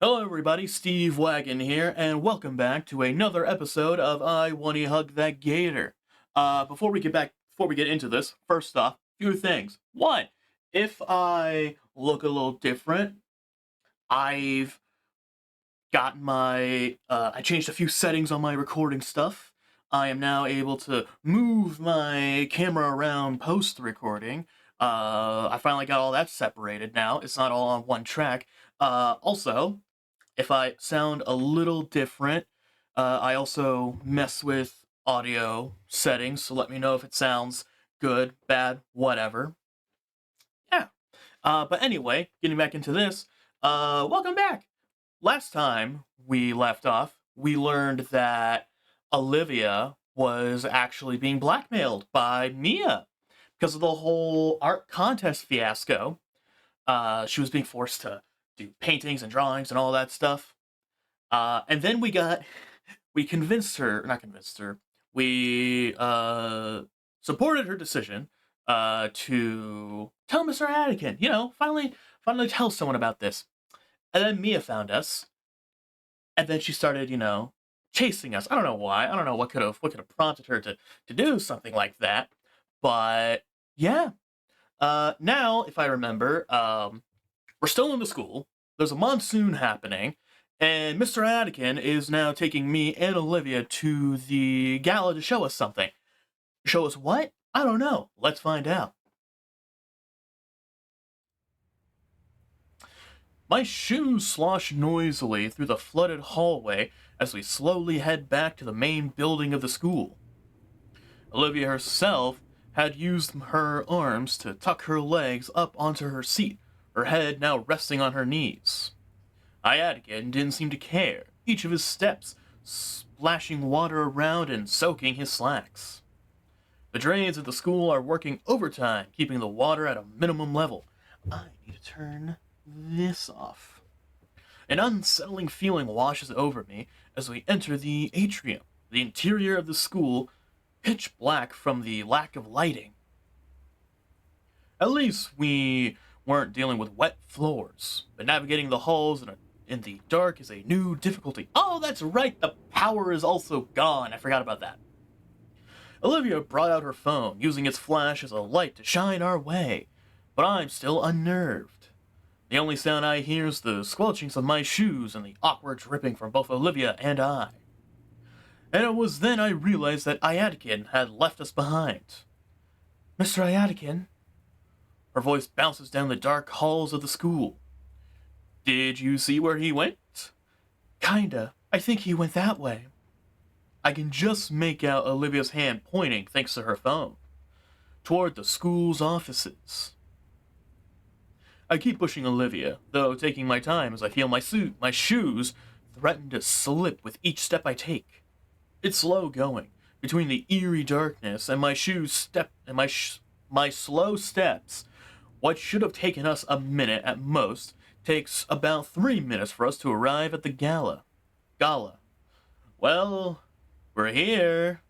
Hello everybody, Steve-Wagon here, and welcome back to another episode of Wani Hug That Gator. Before we get into this, first off, few things. One, if I look a little different, I've gotten I changed a few settings on my recording stuff. I am now able to move my camera around post-recording. I finally got all that separated now. It's not all on one track. Also, if I sound a little different, I also mess with audio settings, so let me know if it sounds good, bad, whatever. Yeah. But anyway, getting back into this, welcome back. Last time we left off, we learned that Olivia was actually being blackmailed by Mia because of the whole art contest fiasco. She was being forced to do paintings and drawings and all that stuff. And then we convinced her, not convinced her, we supported her decision to tell Mr. Iadikan, finally tell someone about this. And then Mia found us, and then she started, chasing us. I don't know why. I don't know what could have prompted her to do something like that. But yeah. Now, if I remember, we're still in the school. There's a monsoon happening, and Mr. Iadikan is now taking me and Olivia to the gala to show us something. Show us what? I don't know. Let's find out. My shoes slosh noisily through the flooded hallway as we slowly head back to the main building of the school. Olivia herself had used her arms to tuck her legs up onto her seat, her head now resting on her knees. Iadikan didn't seem to care, each of his steps splashing water around and soaking his slacks. The drains at the school are working overtime, keeping the water at a minimum level. I need to turn this off. An unsettling feeling washes over me as we enter the atrium, the interior of the school, pitch black from the lack of lighting. At least we weren't dealing with wet floors, but navigating the halls in the dark is a new difficulty. Oh, that's right, the power is also gone. I forgot about that. Olivia brought out her phone, using its flash as a light to shine our way, but I'm still unnerved. The only sound I hear is the squelchings of my shoes and the awkward dripping from both Olivia and I. And it was then I realized that Iadikan had left us behind. Mr. Iadikan? Her voice bounces down the dark halls of the school. Did you see where he went? Kinda. I think he went that way. I can just make out Olivia's hand pointing, thanks to her phone, toward the school's offices. I keep pushing Olivia, though taking my time as I feel my shoes threaten to slip with each step I take. It's slow going, between the eerie darkness and my my slow steps. What should have taken us a minute at most takes about 3 minutes for us to arrive at the gala. Well, we're here.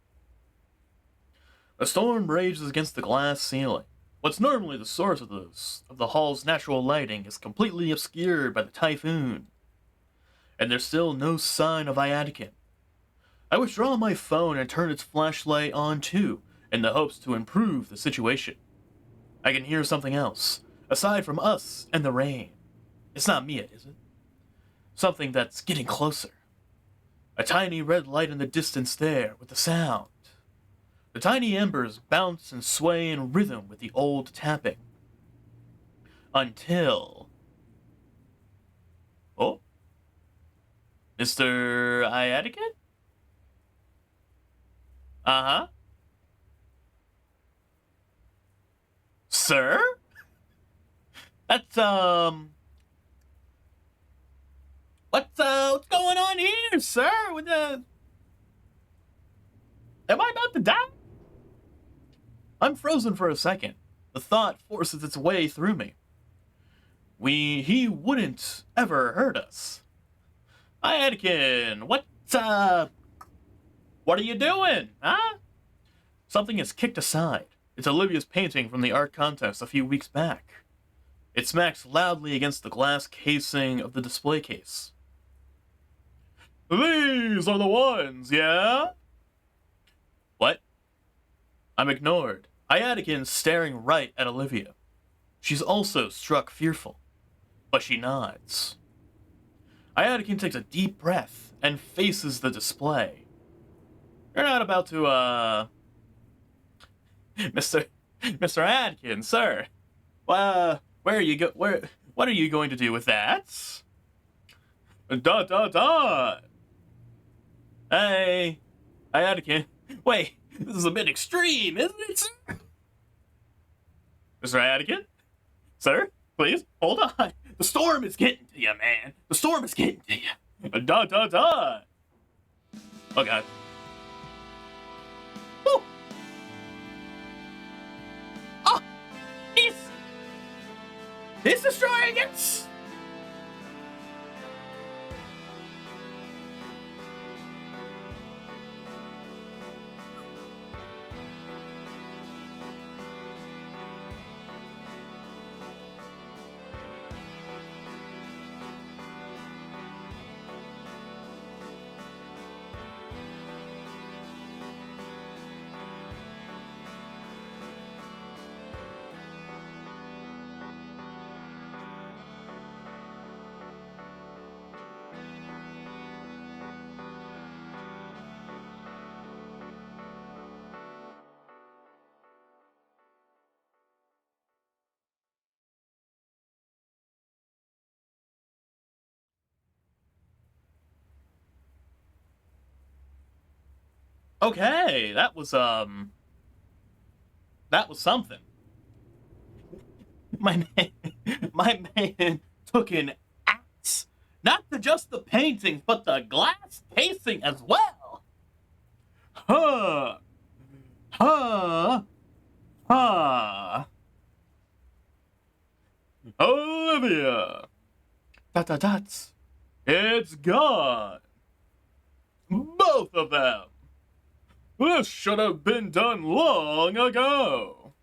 A storm rages against the glass ceiling. What's normally the source of the hall's natural lighting is completely obscured by the typhoon. And there's still no sign of Iadikan. I withdraw my phone and turn its flashlight on too, in the hopes to improve the situation. I can hear something else, aside from us and the rain. It's not Mia, is it? Something that's getting closer. A tiny red light in the distance there, with the sound. The tiny embers bounce and sway in rhythm with the old tapping. Until... Oh? Mr. Iadikan? Uh-huh. Sir? That's, what's going on here, sir? Am I about to die? I'm frozen for a second. The thought forces its way through me. He wouldn't ever hurt us. Iadikan, what are you doing, huh? Something is kicked aside. It's Olivia's painting from the art contest a few weeks back. It smacks loudly against the glass casing of the display case. These are the ones, yeah? What? I'm ignored. Iadikan staring right at Olivia. She's also struck fearful, but she nods. Iadikan takes a deep breath and faces the display. You're not about to, Mr. Iadikan, sir. Where are you what are you going to do with that? Dot, dot, dot. Hey, Iadikan. Wait, this is a bit extreme, isn't it, sir? Mr. Iadikan? Sir, please, hold on. The storm is getting to you, man. The storm is getting to you. Dot, dot, dot. Oh, God. Woo. Oh, he's destroying it. Okay, that was something. My man took an axe, not to just the paintings, but the glass casing as well. Huh, huh, huh. Olivia, dot dot dots. It's gone. Both of them. This should have been done long ago.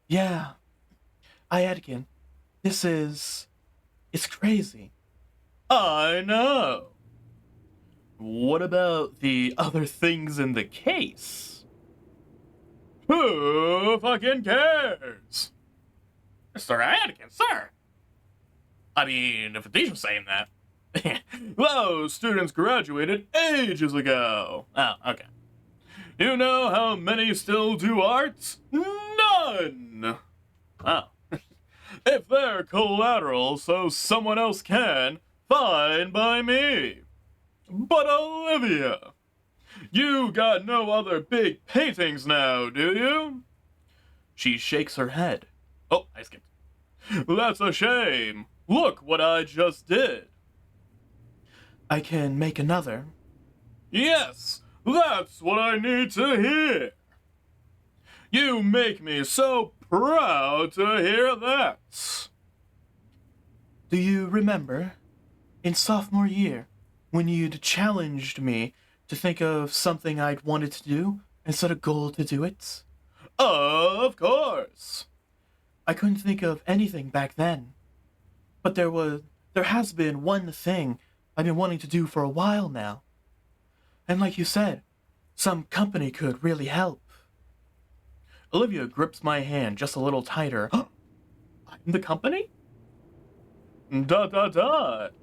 Yeah, Iadikan, it's crazy. I know. What about the other things in the case? Who fucking cares? Mr. Iadikan, sir. I mean, if a teacher's saying that. Those students graduated ages ago. Oh, okay. You know how many still do art? None! Oh. If they're collateral so someone else can, fine by me. But Olivia, you got no other big paintings now, do you? She shakes her head. Oh, I skipped. That's a shame. Look what I just did. I can make another. Yes, that's what I need to hear. You make me so proud to hear that. Do you remember, in sophomore year, when you'd challenged me to think of something I'd wanted to do and set a goal to do it? Of course. I couldn't think of anything back then. But there has been one thing I've been wanting to do for a while now. And like you said, some company could really help. Olivia grips my hand just a little tighter. I'm the company? Dot dot dot.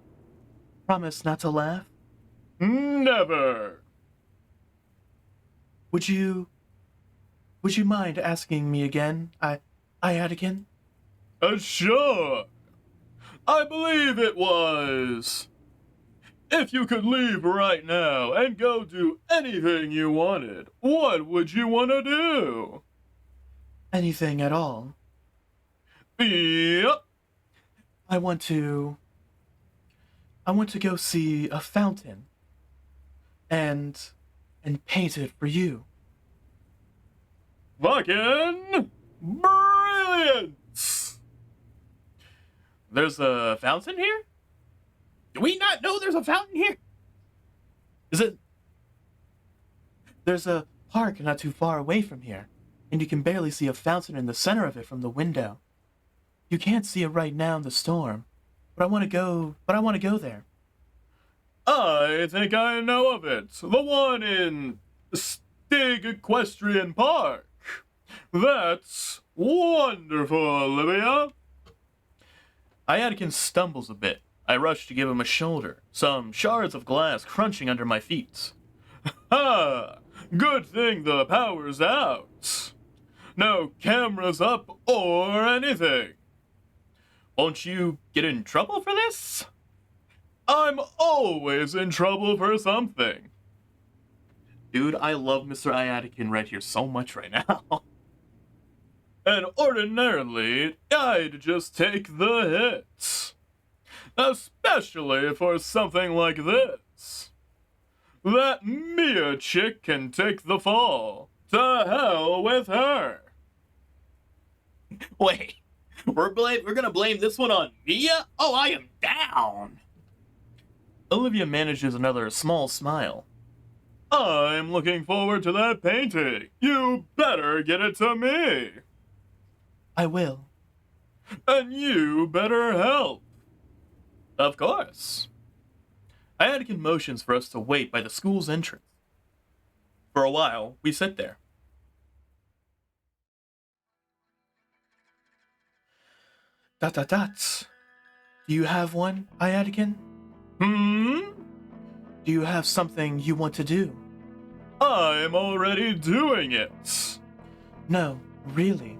Promise not to laugh? Never. Would you mind asking me again, Iadikan? Sure. I believe it was. If you could leave right now and go do anything you wanted, what would you want to do? Anything at all. Yep. I want to go see a fountain and paint it for you. Fucking brilliant! There's a fountain here? Do we not know there's a fountain here? Is it? There's a park not too far away from here, and you can barely see a fountain in the center of it from the window. You can't see it right now in the storm, but I want to go there. I think I know of it. The one in Stig Equestrian Park. That's wonderful, Olivia. Iadikan stumbles a bit. I rush to give him a shoulder, some shards of glass crunching under my feet. Ha! Good thing the power's out. No cameras up or anything. Won't you get in trouble for this? I'm always in trouble for something. Dude, I love Mr. Iadikan right here so much right now. And ordinarily, I'd just take the hits. Especially for something like this. That Mia chick can take the fall. To hell with her. Wait, we're gonna blame this one on Mia? Oh, I am down. Olivia manages another small smile. I'm looking forward to that painting. You better get it to me. I will. And you better help. Of course. Iadikan motions for us to wait by the school's entrance. For a while, we sit there. Dot dot dots. Do you have one, Iadikan? Do you have something you want to do? I'm already doing it. No, really.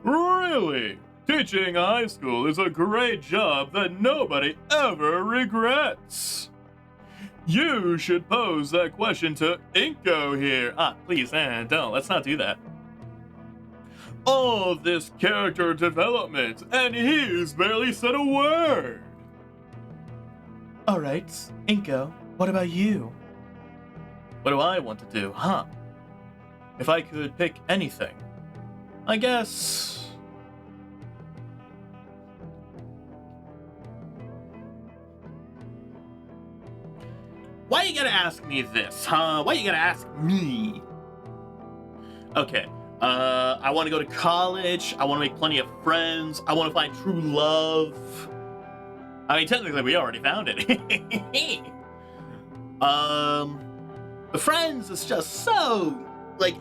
Really? Teaching high school is a great job that nobody ever regrets. You should pose that question to Inco here. Please, don't. Let's not do that. All of this character development, and he's barely said a word. Alright, Inco, what about you? What do I want to do, huh? If I could pick anything, I guess... Why you gotta ask me this, huh? Why you gotta ask me? Okay, I want to go to college, I want to make plenty of friends, I want to find true love. I mean, technically, we already found it. The friends is just so, like,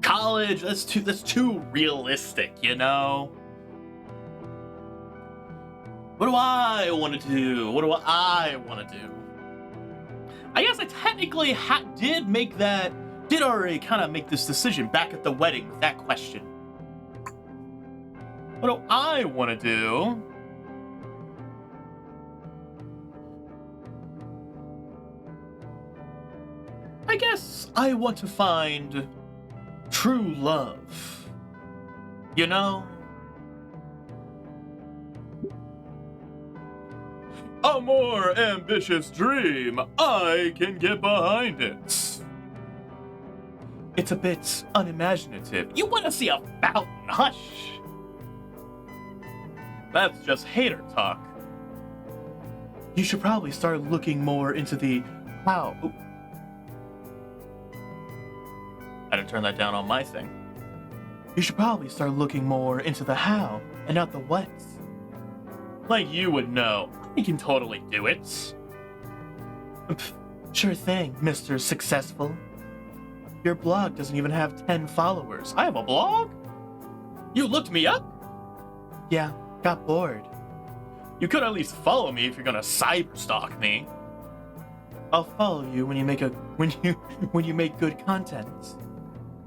College, that's too realistic, you know? What do I want to do? What do I want to do? I guess I technically did already kind of make this decision back at the wedding with that question. What do I want to do? I guess I want to find true love. You know? A more ambitious dream, I can get behind it. It's a bit unimaginative. You want to see a fountain? Hush. That's just hater talk. You should probably start looking more into the how. Ooh. I had to turn that down on my thing. You should probably start looking more into the how and not the what. Like you would know. I can totally do it. Sure thing, Mr. Successful. Your blog doesn't even have 10 followers. I have a blog? You looked me up? Yeah, got bored. You could at least follow me if you're gonna cyberstalk me. I'll follow you when you make good content.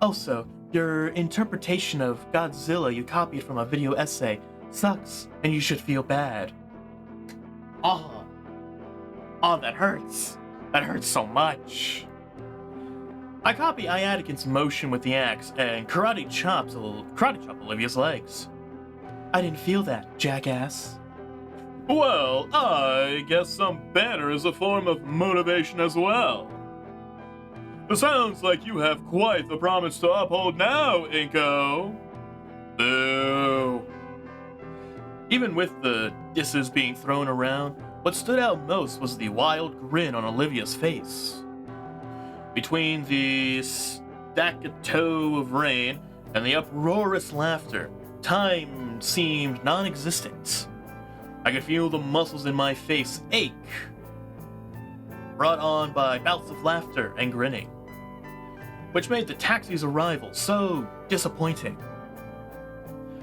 Also, your interpretation of Godzilla you copied from a video essay sucks, and you should feel bad. Oh, that hurts. That hurts so much. I copy Iadikan's motion with the axe and karate chop Olivia's legs. I didn't feel that, jackass. Well, I guess some banner is a form of motivation as well. It sounds like you have quite the promise to uphold now, Inco. Boo. Even with the disses being thrown around, what stood out most was the wild grin on Olivia's face. Between the staccato of rain and the uproarious laughter, time seemed non-existent. I could feel the muscles in my face ache, brought on by bouts of laughter and grinning, which made the taxi's arrival so disappointing.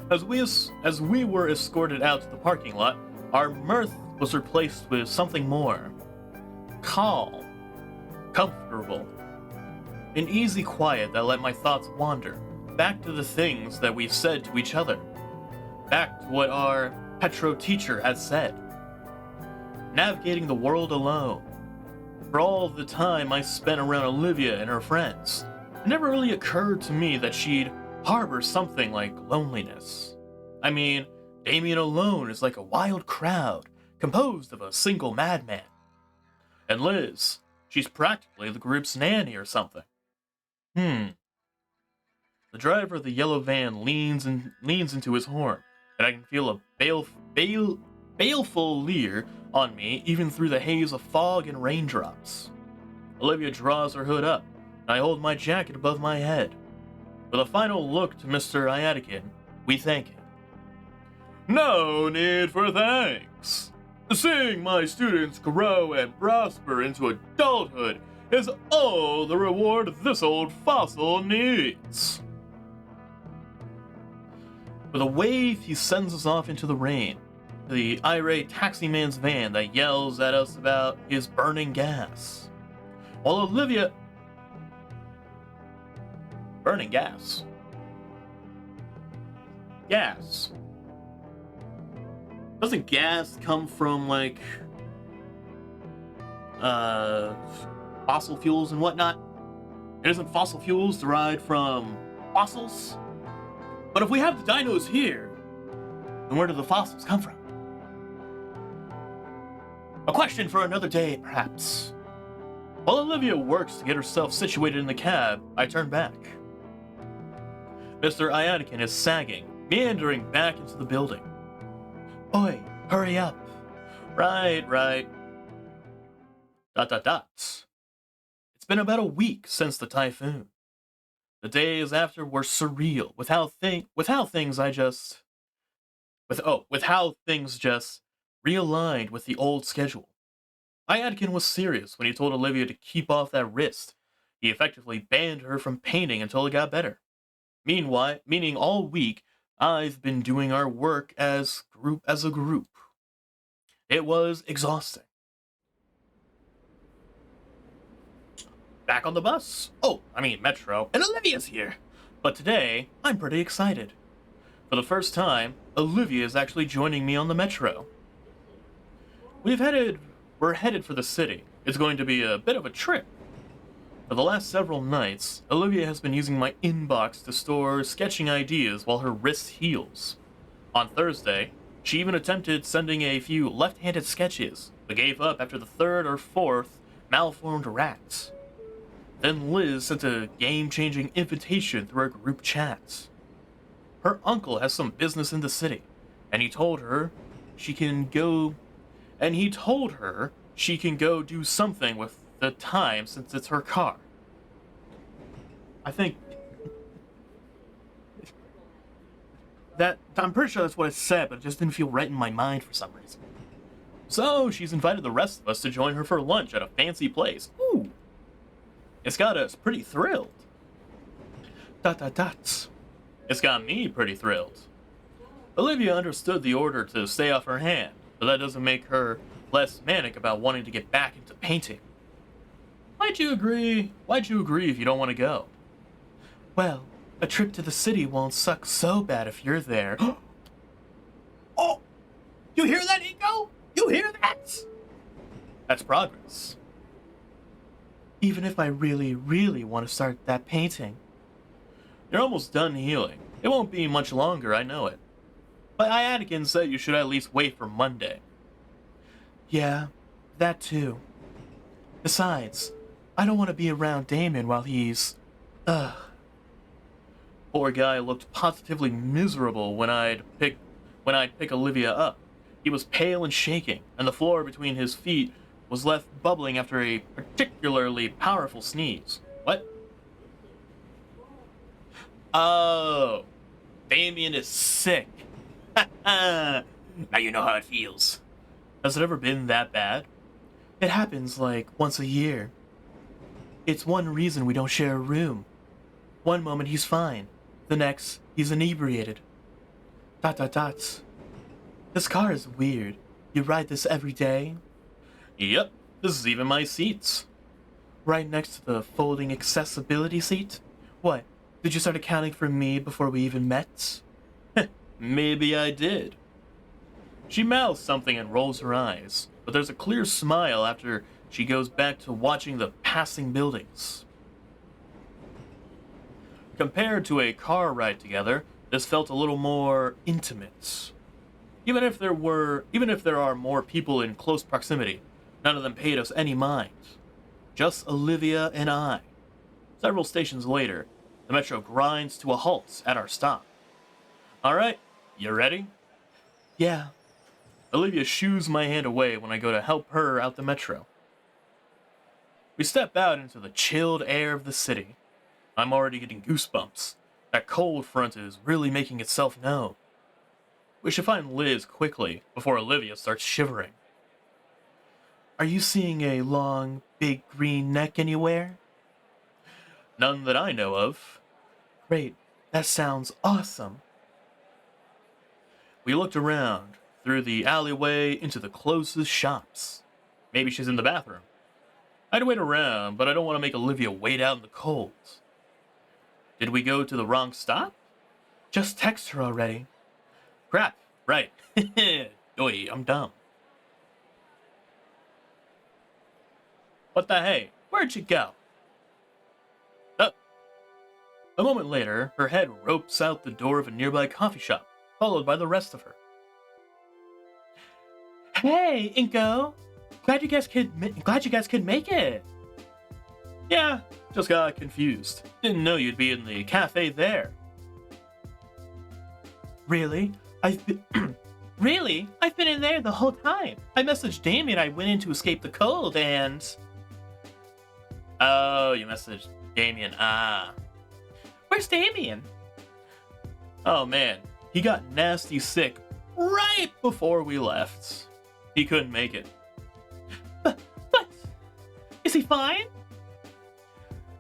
As we were escorted out to the parking lot, our mirth was replaced with something more calm, comfortable, an easy quiet that let my thoughts wander back to the things that we said to each other, back to what our Petro teacher had said. Navigating the world alone. For all the time I spent around Olivia and her friends, it never really occurred to me that she'd harbor something like loneliness. I mean, Damion alone is like a wild crowd, composed of a single madman. And Liz, she's practically the group's nanny or something. The driver of the yellow van leans into his horn, and I can feel a baleful leer on me even through the haze of fog and raindrops. Olivia draws her hood up, and I hold my jacket above my head. With a final look to Mr. Iadikan, we thank him. No need for thanks. Seeing my students grow and prosper into adulthood is all the reward this old fossil needs. With a wave, he sends us off into the rain, to the irate taxi man's van that yells at us about his burning gas. While Olivia... Burning gas? Gas. Doesn't gas come from, like, fossil fuels and whatnot? And isn't fossil fuels derived from fossils? But if we have the dinos here, then where do the fossils come from? A question for another day, perhaps. While Olivia works to get herself situated in the cab, I turn back. Mr. Iadikan is sagging, meandering back into the building. Oi, hurry up. Right. ... It's been about a week since the typhoon. The days after were surreal with how things just realigned with the old schedule. Iadikan was serious when he told Olivia to keep off that wrist. He effectively banned her from painting until it got better. Meaning all week, I've been doing our work as a group. It was exhausting. Back on the bus. Metro. And Olivia's here. But today, I'm pretty excited. For the first time, Olivia is actually joining me on the Metro. We're headed for the city. It's going to be a bit of a trip. For the last several nights, Olivia has been using my inbox to store sketching ideas while her wrist heals. On Thursday, she even attempted sending a few left-handed sketches, but gave up after the third or fourth malformed rats. Then Liz sent a game-changing invitation through our group chats. Her uncle has some business in the city, and he told her she can go do something with the time since it's her car. I'm pretty sure that's what it said, but it just didn't feel right in my mind for some reason. So she's invited the rest of us to join her for lunch at a fancy place. Ooh! It's got us pretty thrilled. ... It's got me pretty thrilled. Olivia understood the order to stay off her hand, but that doesn't make her less manic about wanting to get back into painting. Why'd you agree if you don't want to go? Well, a trip to the city won't suck so bad if you're there. Oh! You hear that, Inco? You hear that? That's progress. Even if I really, really want to start that painting. You're almost done healing. It won't be much longer, I know it. But Iadikan said you should at least wait for Monday. Yeah, that too. Besides, I don't want to be around Damon while he's... Poor guy looked positively miserable when I'd pick Olivia up. He was pale and shaking, and the floor between his feet was left bubbling after a particularly powerful sneeze. What? Oh, Damion is sick. Now you know how it feels. Has it ever been that bad? It happens like once a year. It's one reason we don't share a room. One moment he's fine, the next he's inebriated. ... This car is weird. You ride this every day? Yep, this is even my seats. Right next to the folding accessibility seat? What, did you start accounting for me before we even met? Maybe I did. She mouths something and rolls her eyes, but there's a clear smile after she goes back to watching the passing buildings. Compared to a car ride together, this felt a little more intimate. Even if there are more people in close proximity, none of them paid us any mind. Just Olivia and I. Several stations later, the metro grinds to a halt at our stop. All right, you ready? Yeah. Olivia shoos my hand away when I go to help her out the metro. We step out into the chilled air of the city. I'm already getting goosebumps. That cold front is really making itself known. We should find Liz quickly before Olivia starts shivering. Are you seeing a long, big green neck anywhere? None that I know of. Great, that sounds awesome. We looked around, through the alleyway into the closest shops. Maybe she's in the bathroom. I'd wait around, but I don't want to make Olivia wait out in the cold. Did we go to the wrong stop? Just text her already. Crap, right. Oi, I'm dumb. What the hey? Where'd you go? A moment later, her head ropes out the door of a nearby coffee shop, followed by the rest of her. Hey, Inco! Glad you guys could make it. Yeah, just got confused. Didn't know you'd be in the cafe there. Really? Really? I've been in there the whole time. I messaged Damion I went in to escape the cold and... Oh, you messaged Damion. Where's Damion? Oh man, he got nasty sick right before we left. He couldn't make it. But, is he fine?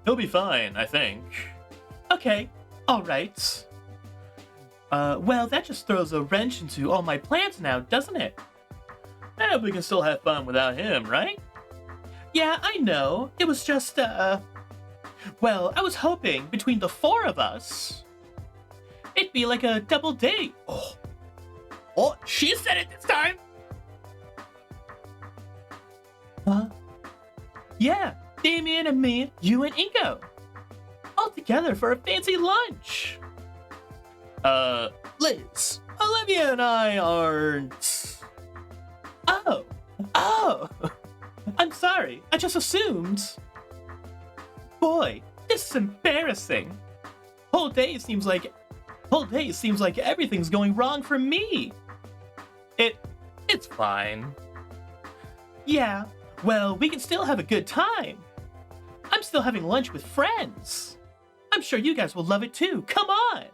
He'll be fine, I think. Okay, alright. Well, that just throws a wrench into all my plans now, doesn't it? Eh, we can still have fun without him, right? Yeah, I know. It was just, well, I was hoping between the four of us, it'd be like a double date. Oh, she said it this time. Huh? Yeah, Damion and me, you and Inco. All together for a fancy lunch. Liz, Olivia and I aren't... Oh, I'm sorry, I just assumed. Boy, this is embarrassing. Whole day seems like everything's going wrong for me. It's fine. Yeah, well, we can still have a good time. I'm still having lunch with friends. I'm sure you guys will love it too. Come on.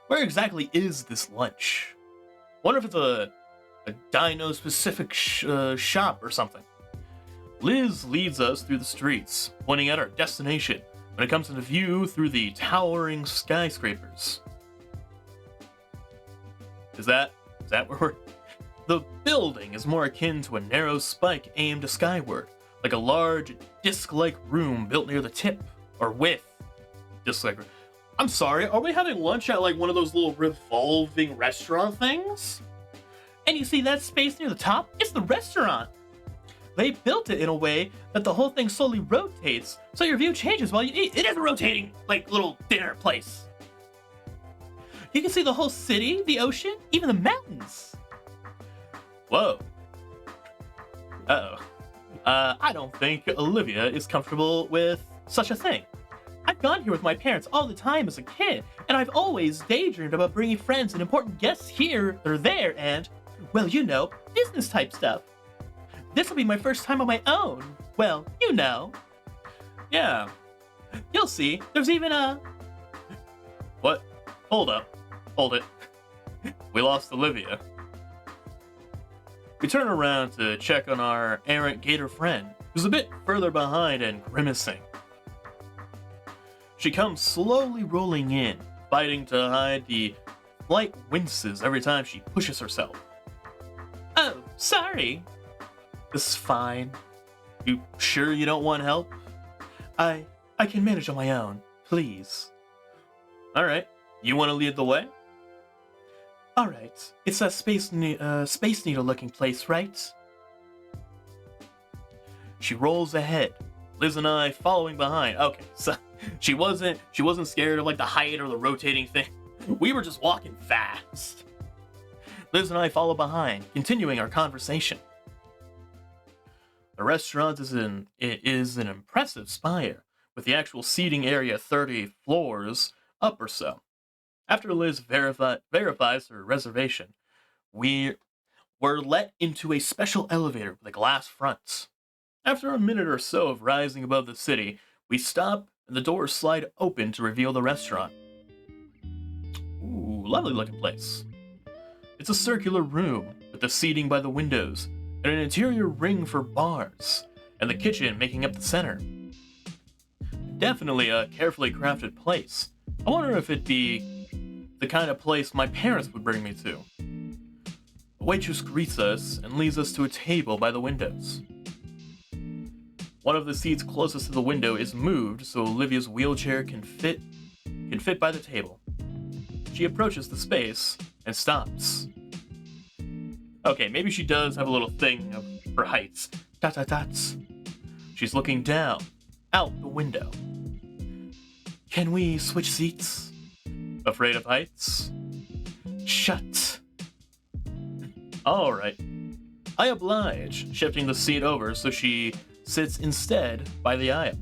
Where exactly is this lunch? Wonder if it's a Dino-specific shop or something. Liz leads us through the streets, pointing out our destination when it comes into view through the towering skyscrapers. Is that where we're... The building is more akin to a narrow spike aimed skyward, like a large disc-like room built near the tip, or with disc-like room. I'm sorry, are we having lunch at like one of those little revolving restaurant things? And you see that space near the top? It's the restaurant. They built it in a way that the whole thing slowly rotates, so your view changes while you eat. It is a rotating, like, little dinner place. You can see the whole city, the ocean, even the mountains. Whoa. Uh-oh. I don't think Olivia is comfortable with such a thing. I've gone here with my parents all the time as a kid, and I've always daydreamed about bringing friends and important guests here or there and, well, you know, business-type stuff. This will be my first time on my own. Well, you know. Yeah. You'll see. There's even a... What? Hold up. Hold it. We lost Olivia. We turn around to check on our errant gator friend, who's a bit further behind and grimacing. She comes slowly rolling in, fighting to hide the slight winces every time she pushes herself. Oh, sorry. This is fine. You sure you don't want help? I can manage on my own, please. Alright, you want to lead the way? Alright, it's that Space Needle looking place, right? She rolls ahead, Liz and I following behind. Okay, so she wasn't scared of like the height or the rotating thing. We were just walking fast. Liz and I follow behind, continuing our conversation. The restaurant is an impressive spire, with the actual seating area 30 floors up or so. After Liz verifies her reservation, we're let into a special elevator with a glass front. After a minute or so of rising above the city, we stop and the doors slide open to reveal the restaurant. Ooh, lovely looking place. It's a circular room with the seating by the windows and an interior ring for bars, and the kitchen making up the center. Definitely a carefully crafted place. I wonder if it'd be the kind of place my parents would bring me to. The waitress greets us and leads us to a table by the windows. One of the seats closest to the window is moved so Olivia's wheelchair can fit by the table. She approaches the space and stops. Okay, maybe she does have a little thing for heights. Dots. She's looking down, out the window. Can we switch seats? Afraid of heights? Shut. Alright. I oblige, shifting the seat over so she sits instead by the aisle.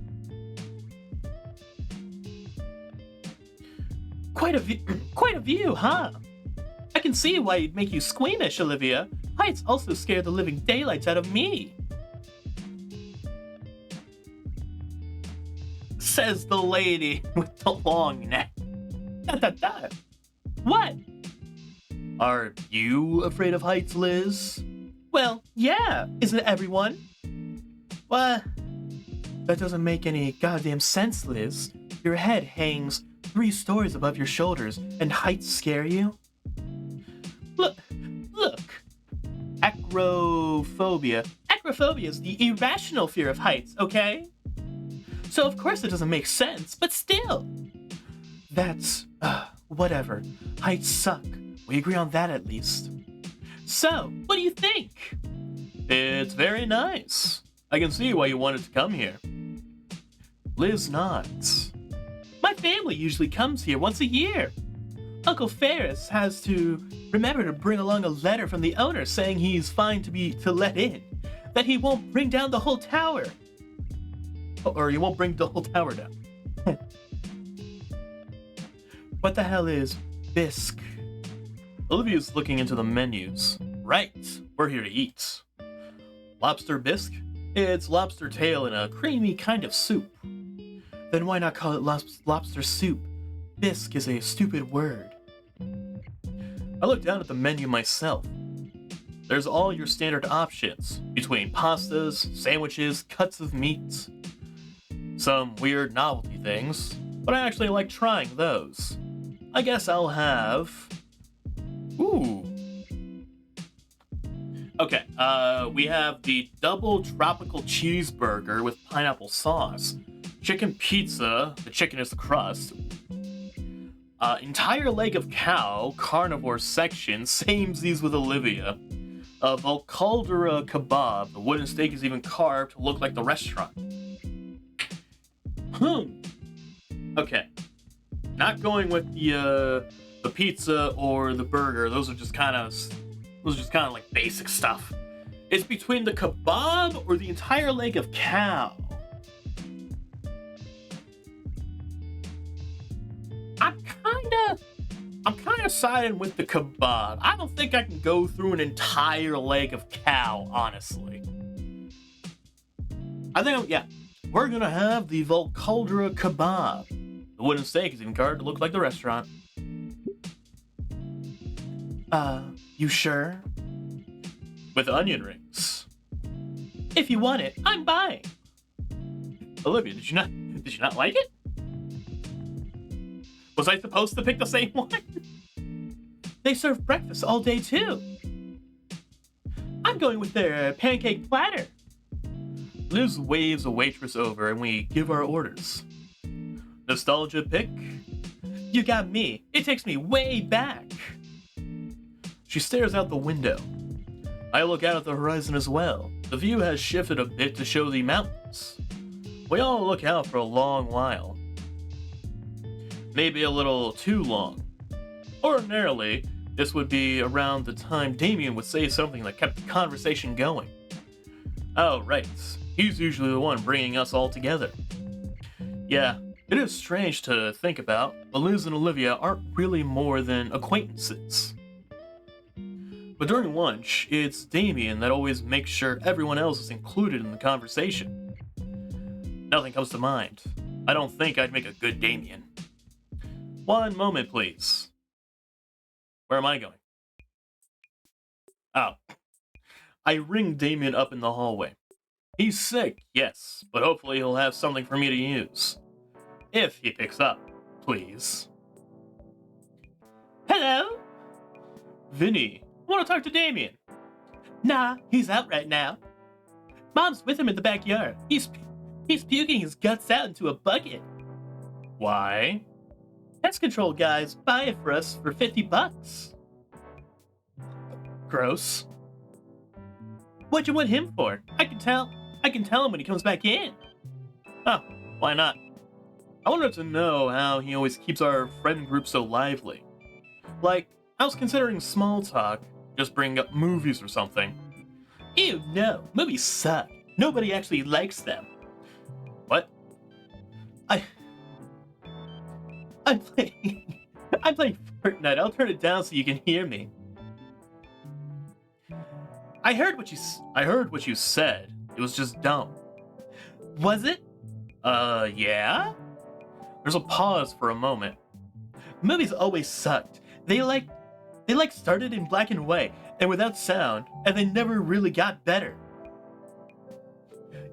Quite a view, huh? I can see why it'd make you squeamish, Olivia. Heights also scare the living daylights out of me. Says the lady with the long neck. What? Are you afraid of heights, Liz? Well, yeah, isn't everyone? What? That doesn't make any goddamn sense, Liz. Your head hangs 3 stories above your shoulders, and heights scare you? Look. Acrophobia. Acrophobia is the irrational fear of heights, okay? So of course it doesn't make sense, but still. That's, whatever. Heights suck. We agree on that at least. So, what do you think? It's very nice. I can see why you wanted to come here. Liz nods. My family usually comes here once a year. Uncle Ferris has to remember to bring along a letter from the owner saying he's fine to let in, that he won't bring down the whole tower. Or he won't bring the whole tower down. What the hell is bisque? Olivia's looking into the menus. Right, we're here to eat. Lobster bisque? It's lobster tail in a creamy kind of soup. Then why not call it lobster soup? Bisque is a stupid word. I looked down at the menu myself. There's all your standard options, between pastas, sandwiches, cuts of meat. Some weird novelty things, but I actually like trying those. I guess I'll have... Ooh. Okay, we have the double tropical cheeseburger with pineapple sauce. Chicken pizza, the chicken is the crust. Entire leg of cow, carnivore section, samesies with Olivia. Volcaldera kebab, the wooden steak is even carved to look like the restaurant. Okay. Not going with the pizza or the burger. Those are just kind of like basic stuff. It's between the kebab or the entire leg of cow. I'm kind of siding with the kebab. I don't think I can go through an entire leg of cow, honestly. We're gonna have the Volcaldera kebab. The wooden steak is even carved to look like the restaurant. You sure? With onion rings. If you want it, I'm buying. Olivia, did you not like it? Was I supposed to pick the same one? They serve breakfast all day too. I'm going with their pancake platter. Liz waves a waitress over and we give our orders. Nostalgia pick? You got me. It takes me way back. She stares out the window. I look out at the horizon as well. The view has shifted a bit to show the mountains. We all look out for a long while. Maybe a little too long. Ordinarily, this would be around the time Damion would say something that kept the conversation going. Oh, right. He's usually the one bringing us all together. Yeah, it is strange to think about, but Liz and Olivia aren't really more than acquaintances. But during lunch, it's Damion that always makes sure everyone else is included in the conversation. Nothing comes to mind. I don't think I'd make a good Damion. One moment, please. Where am I going? Oh. I ring Damion up in the hallway. He's sick, yes, but hopefully he'll have something for me to use. If he picks up, please. Hello? Vinny, I want to talk to Damion. Nah, he's out right now. Mom's with him in the backyard. He's puking his guts out into a bucket. Why? Pest control guys buy it for us for $50. Gross. What'd you want him for? I can tell him when he comes back in. Oh, why not? I wanted to know how he always keeps our friend group so lively. Like, I was considering small talk, just bring up movies or something. Ew, no. Movies suck. Nobody actually likes them. What? I'm playing Fortnite. I'll turn it down so you can hear me. I heard what you said. It was just dumb. Was it? Yeah? There's a pause for a moment. Movies always sucked. They started in black and white and without sound, and they never really got better.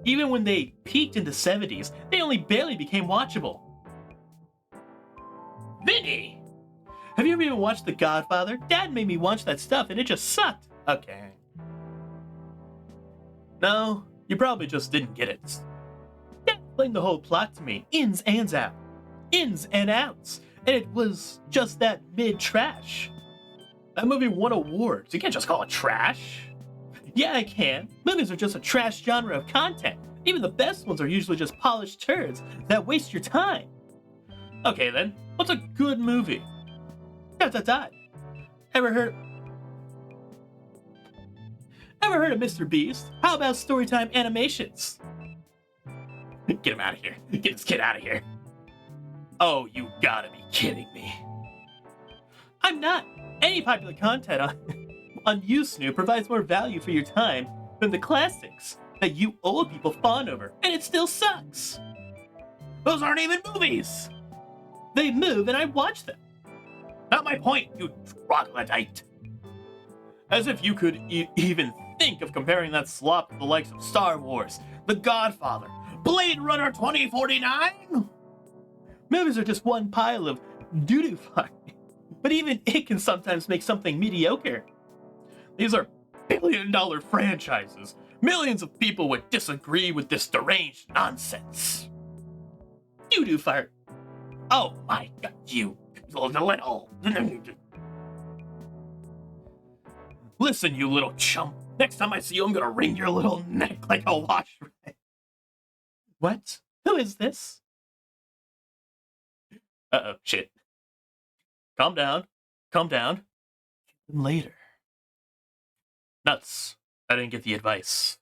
Even when they peaked in the 70s, they only barely became watchable. Vinny! Have you ever even watched The Godfather? Dad made me watch that stuff and it just sucked. Okay. No, you probably just didn't get it. Dad explained the whole plot to me, ins and outs. Ins and outs. And it was just that mid-trash. That movie won awards. You can't just call it trash. Yeah, I can. Movies are just a trash genre of content. Even the best ones are usually just polished turds that waste your time. Okay then, what's a good movie? ... Ever heard of Mr. Beast? How about Storytime Animations? Get him out of here. Get this kid out of here. Oh, you gotta be kidding me. I'm not. Any popular content on YouSnoo provides more value for your time than the classics that you old people fawn over, and it still sucks. Those aren't even movies. They move and I watch them. Not my point, you troglodyte. As if you could even think of comparing that slop to the likes of Star Wars, The Godfather, Blade Runner 2049? Movies are just one pile of doo-doo fun, but even it can sometimes make something mediocre. These are billion-dollar franchises. Millions of people would disagree with this deranged nonsense. Doo-doo fart. Oh my god, you little... Listen, you little chump. Next time I see you, I'm gonna wring your little neck like a wash rag. What? Who is this? Uh-oh, shit. Calm down. Calm down. Later. Nuts. I didn't get the advice.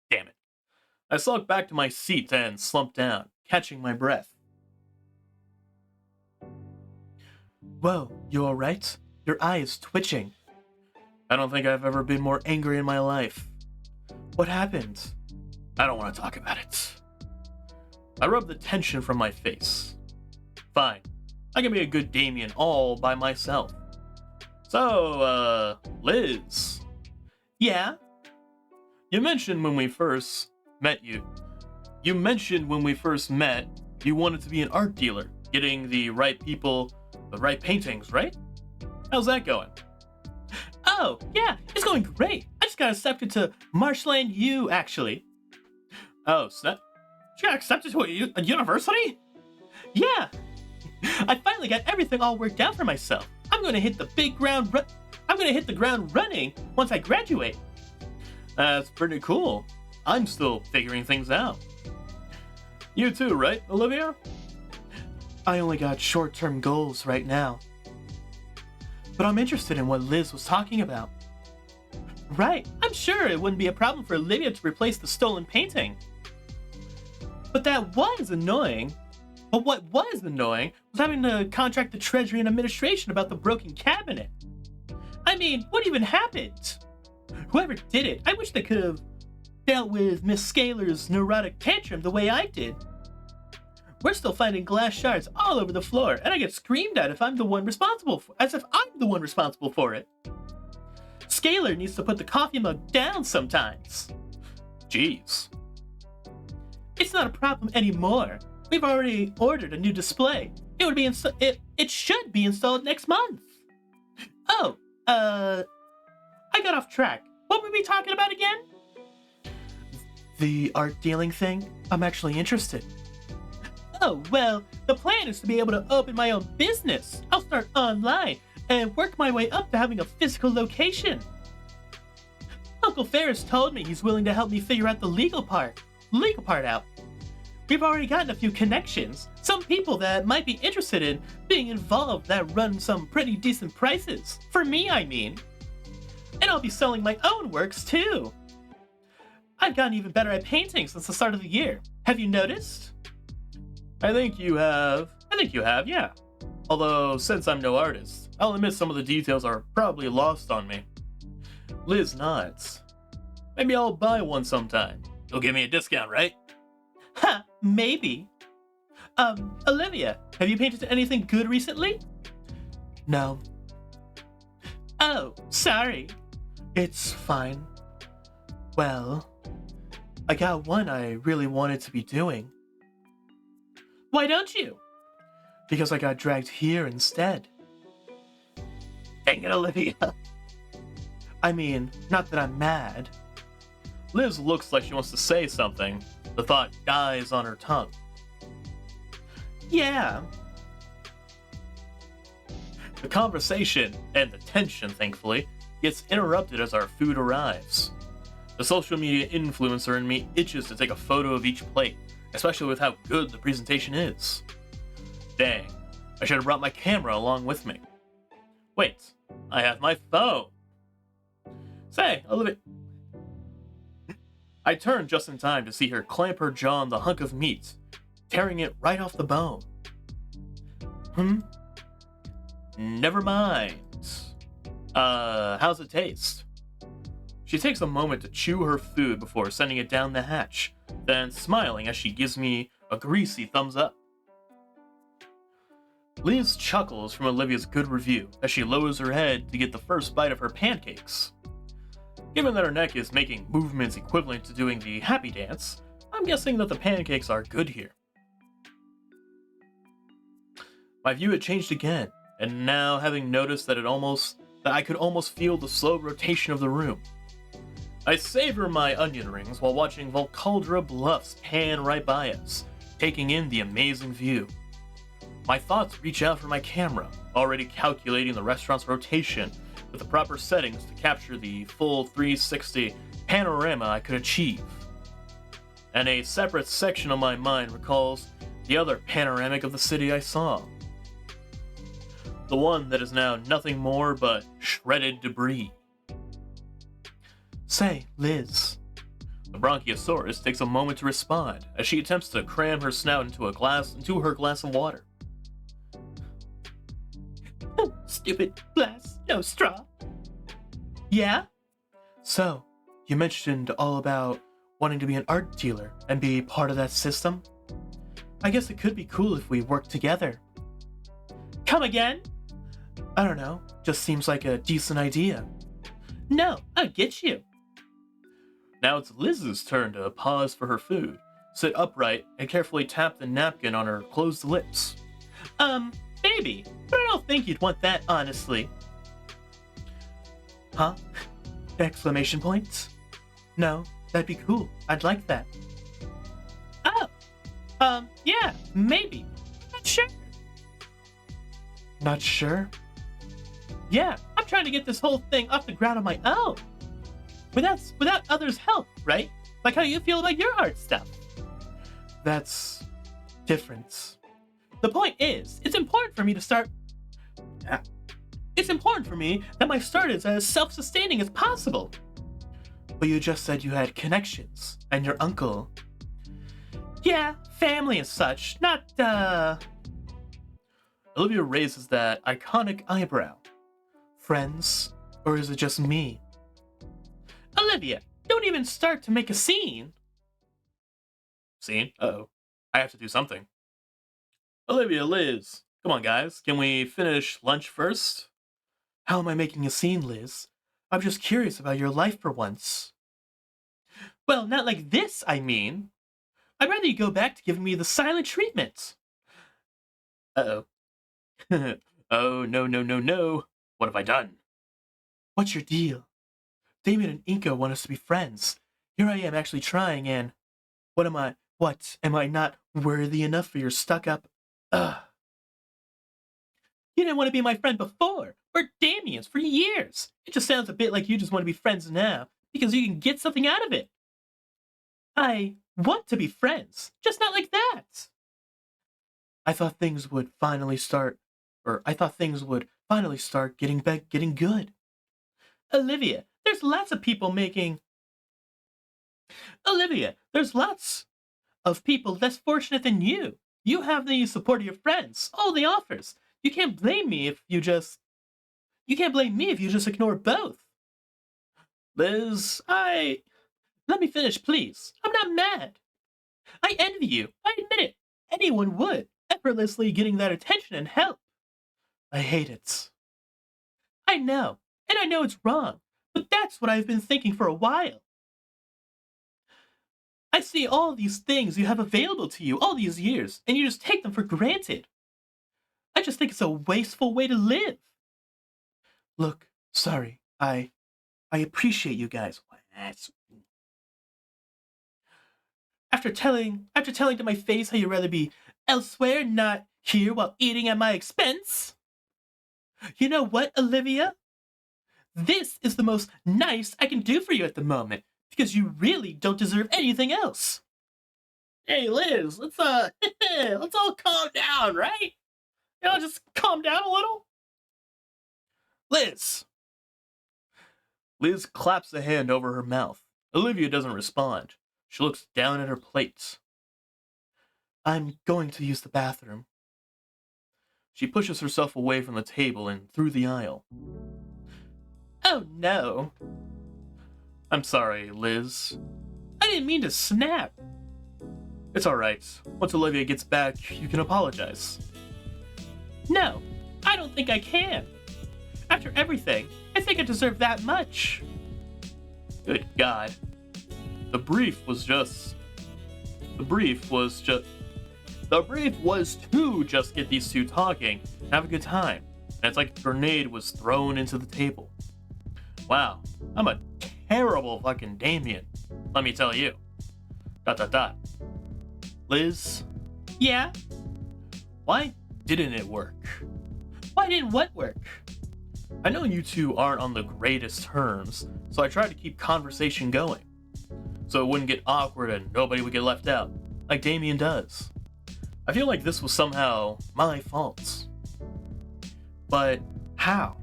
Damn it. I slunk back to my seat and slumped down, catching my breath. Whoa, you alright? Your eye is twitching. I don't think I've ever been more angry in my life. What happened? I don't want to talk about it. I rubbed the tension from my face. Fine. I can be a good Damion all by myself. So, Liz, Yeah? you mentioned when we first met you wanted to be an art dealer, getting the right people, the right paintings, right? How's that going? Oh, yeah, it's going great. I just got accepted to Marshland U, actually. Oh, snap. You got accepted to a university? Yeah. I finally got everything all worked out for myself. I'm going to hit the ground running once I graduate. That's pretty cool. I'm still figuring things out. You too, right, Olivia? I only got short-term goals right now. But I'm interested in what Liz was talking about. Right, I'm sure it wouldn't be a problem for Olivia to replace the stolen painting. But that was annoying. But what was annoying was having to contract the Treasury and Administration about the broken cabinet. I mean, what even happened? Whoever did it, I wish they could have dealt with Miss Scalar's neurotic tantrum the way I did. We're still finding glass shards all over the floor, and I get screamed at if I'm the one responsible for, as if I'm the one responsible for it. Scalar needs to put the coffee mug down sometimes. Jeez. It's not a problem anymore. We've already ordered a new display. It should be installed next month. Oh, I got off track. What were we talking about again? The art dealing thing? I'm actually interested. Oh, well, the plan is to be able to open my own business. I'll start online and work my way up to having a physical location. Uncle Ferris told me he's willing to help me figure out the legal part out. We've already gotten a few connections, some people that might be interested in being involved that run some pretty decent prices. For me, I mean. And I'll be selling my own works, too. I've gotten even better at painting since the start of the year. Have you noticed? I think you have, yeah. Although, since I'm no artist, I'll admit some of the details are probably lost on me. Liz nods. Maybe I'll buy one sometime. You'll give me a discount, right? Ha, maybe. Olivia, have you painted anything good recently? No. Oh, sorry. It's fine. Well, I got one I really wanted to be doing. Why don't you? Because I got dragged here instead. Dang it, Olivia. I mean, not that I'm mad. Liz looks like she wants to say something. The thought dies on her tongue. Yeah. The conversation, and the tension, thankfully, gets interrupted as our food arrives. The social media influencer in me itches to take a photo of each plate, especially with how good the presentation is. Dang, I should have brought my camera along with me. Wait, I have my phone. Say, Olivia. I turned just in time to see her clamp her jaw on the hunk of meat, tearing it right off the bone. Never mind. How's it taste? She takes a moment to chew her food before sending it down the hatch, then smiling as she gives me a greasy thumbs up. Liz chuckles from Olivia's good review as she lowers her head to get the first bite of her pancakes. Given that her neck is making movements equivalent to doing the happy dance, I'm guessing that the pancakes are good here. My view had changed again, and now having noticed that I could almost feel the slow rotation of the room. I savor my onion rings while watching Volcaldra Bluffs pan right by us, taking in the amazing view. My thoughts reach out for my camera, already calculating the restaurant's rotation with the proper settings to capture the full 360 panorama I could achieve. And a separate section of my mind recalls the other panoramic of the city I saw. The one that is now nothing more but shredded debris. Say, Liz. The Bronchiosaurus takes a moment to respond as she attempts to cram her snout into her glass of water. Stupid glass, no straw. Yeah? So, you mentioned all about wanting to be an art dealer and be part of that system? I guess it could be cool if we worked together. Come again? I don't know, just seems like a decent idea. No, I get you. Now it's Liz's turn to pause for her food, sit upright, and carefully tap the napkin on her closed lips. Baby, but I don't think you'd want that, honestly. Huh? Exclamation points? No, that'd be cool. I'd like that. Oh, yeah, maybe. Not sure. Not sure? Yeah, I'm trying to get this whole thing off the ground on my own. Without others' help, right? Like how you feel about your art stuff. That's different. The point is, it's important for me to start... It's important for me that my start is as self-sustaining as possible. But you just said you had connections, and your uncle... Yeah, family and such, not, Olivia raises that iconic eyebrow. Friends? Or is it just me? Olivia, don't even start to make a scene. Scene? Uh-oh. I have to do something. Olivia, Liz. Come on, guys. Can we finish lunch first? How am I making a scene, Liz? I'm just curious about your life for once. Well, not like this, I mean. I'd rather you go back to giving me the silent treatment. Uh-oh. Oh, no, no, no, no. What have I done? What's your deal? Damion and Inco want us to be friends. Here I am actually trying, and... What, am I not worthy enough for your stuck-up... Ugh. You didn't want to be my friend before, or Damien's for years. It just sounds a bit like you just want to be friends now, because you can get something out of it. I want to be friends, just not like that. I thought things would finally start getting good. Olivia, there's lots of people less fortunate than you. You have the support of your friends, all the offers. You can't blame me if you just ignore both. Liz, let me finish, please. I'm not mad. I envy you. I admit it. Anyone would, effortlessly getting that attention and help. I hate it. I know, and I know it's wrong, but that's what I've been thinking for a while. I see all these things you have available to you all these years, and you just take them for granted. I just think it's a wasteful way to live. Look, sorry, I appreciate you guys. After telling to my face how you'd rather be elsewhere, not here while eating at my expense. You know what, Olivia? This is the most nice I can do for you at the moment, because you really don't deserve anything else. Hey, Liz, let's all calm down, right? You know, just calm down a little. Liz claps a hand over her mouth. Olivia doesn't respond. She looks down at her plates. I'm going to use the bathroom. She pushes herself away from the table and through the aisle. Oh no. I'm sorry, Liz. I didn't mean to snap. It's alright. Once Olivia gets back, you can apologize. No, I don't think I can. After everything, I think I deserve that much. Good God. The brief was to just get these two talking and have a good time. And it's like a grenade was thrown into the table. Wow, I'm a terrible fucking Damion, let me tell you. ... Liz? Yeah? Why didn't it work? Why didn't what work? I know you two aren't on the greatest terms, so I tried to keep conversation going. So it wouldn't get awkward and nobody would get left out, like Damion does. I feel like this was somehow my fault. But how?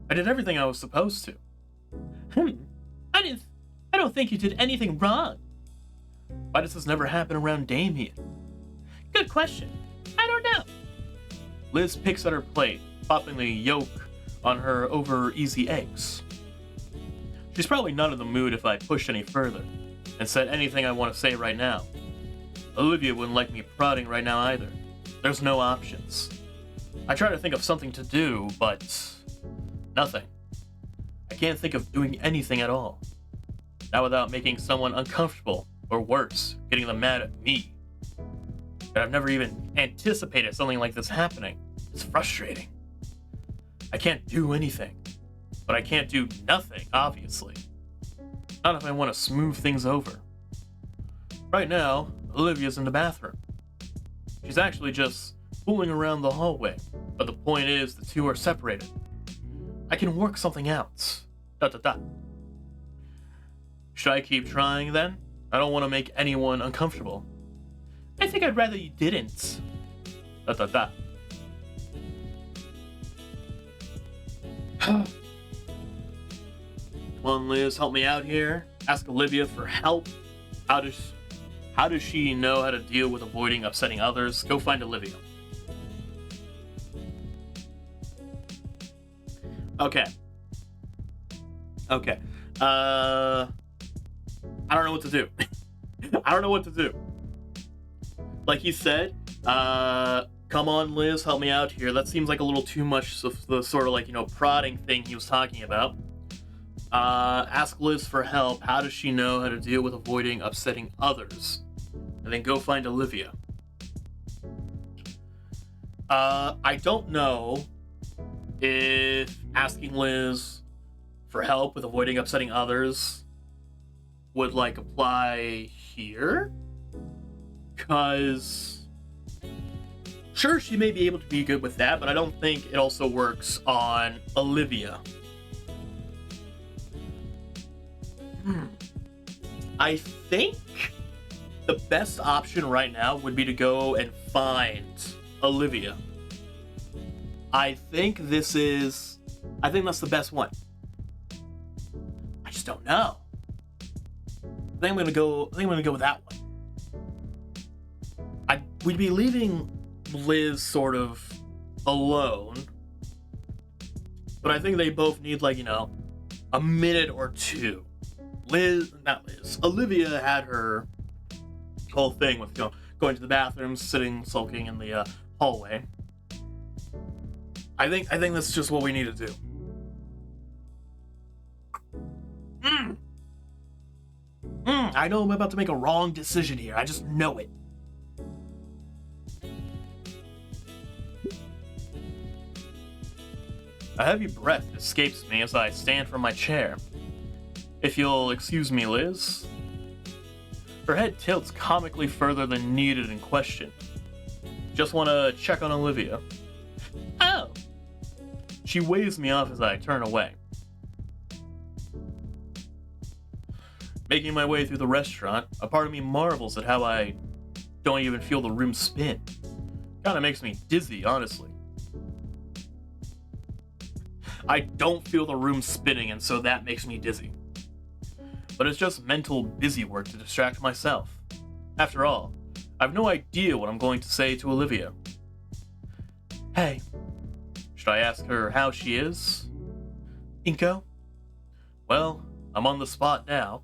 I did everything I was supposed to. I don't think you did anything wrong. Why does this never happen around Damion? Good question. I don't know. Liz picks at her plate, popping the yolk on her over-easy eggs. She's probably not in the mood if I pushed any further, and said anything I want to say right now. Olivia wouldn't like me prodding right now either. There's no options. I try to think of something to do, but nothing. I can't think of doing anything at all. Not without making someone uncomfortable, or worse, getting them mad at me. But I've never even anticipated something like this happening. It's frustrating. I can't do anything. But I can't do nothing, obviously. Not if I want to smooth things over. Right now, Olivia's in the bathroom. She's actually just fooling around the hallway, but the point is the two are separated. I can work something out. ... Should I keep trying then? I don't want to make anyone uncomfortable. I think I'd rather you didn't. ... Come on, Liz, help me out here. Ask Olivia for help. How does she know how to deal with avoiding upsetting others? Go find Olivia. Okay. I don't know what to do. I don't know what to do. Like he said, come on, Liz, help me out here. That seems like a little too much of the sort of like, prodding thing he was talking about. Ask Liz for help. How does she know how to deal with avoiding upsetting others? And then go find Olivia. I don't know if asking Liz for help with avoiding upsetting others would, apply here. Because sure, she may be able to be good with that, but I don't think it also works on Olivia. I think the best option right now would be to go and find Olivia. I think that's the best one. I just don't know. I think I'm gonna go with that one. We'd be leaving Liz sort of alone, but I think they both need a minute or two. Olivia had her whole thing with going to the bathroom, sitting, sulking in the hallway. I think that's just what we need to do. I know I'm about to make a wrong decision here. I just know it. A heavy breath escapes me as I stand from my chair. If you'll excuse me, Liz. Her head tilts comically further than needed in question. Just want to check on Olivia. Oh! She waves me off as I turn away. Making my way through the restaurant, a part of me marvels at how I don't even feel the room spin. Kinda makes me dizzy, honestly. I don't feel the room spinning, and so that makes me dizzy. But it's just mental busy work to distract myself. After all, I have no idea what I'm going to say to Olivia. Hey, should I ask her how she is? Inco? Well, I'm on the spot now.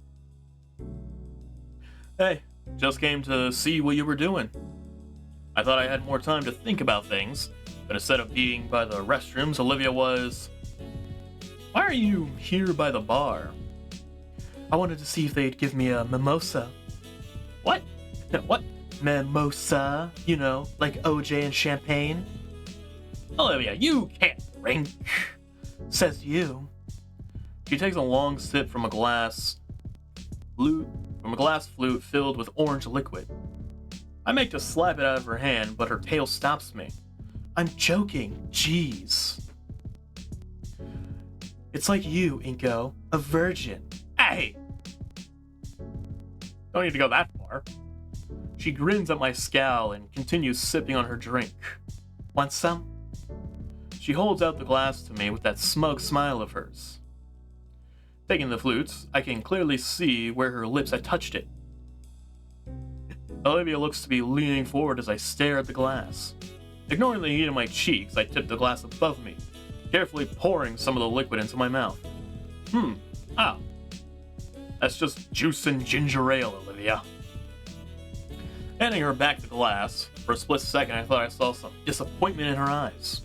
Hey, just came to see what you were doing. I thought I had more time to think about things, but instead of being by the restrooms, Olivia was... Why are you here by the bar? I wanted to see if they'd give me a mimosa. What? What? Mimosa, like OJ and champagne. Olivia, you can't drink. Says you. She takes a long sip from a glass flute filled with orange liquid. I make to slap it out of her hand, but her tail stops me. I'm joking, jeez. It's like you, Inco, a virgin. Hey! Don't need to go that far. She grins at my scowl and continues sipping on her drink. Want some? She holds out the glass to me with that smug smile of hers. Taking the flutes, I can clearly see where her lips had touched it. Olivia looks to be leaning forward as I stare at the glass. Ignoring the heat in my cheeks, I tip the glass above me, carefully pouring some of the liquid into my mouth. That's just juice and ginger ale, Olivia. Handing her back the glass. For a split second, I thought I saw some disappointment in her eyes.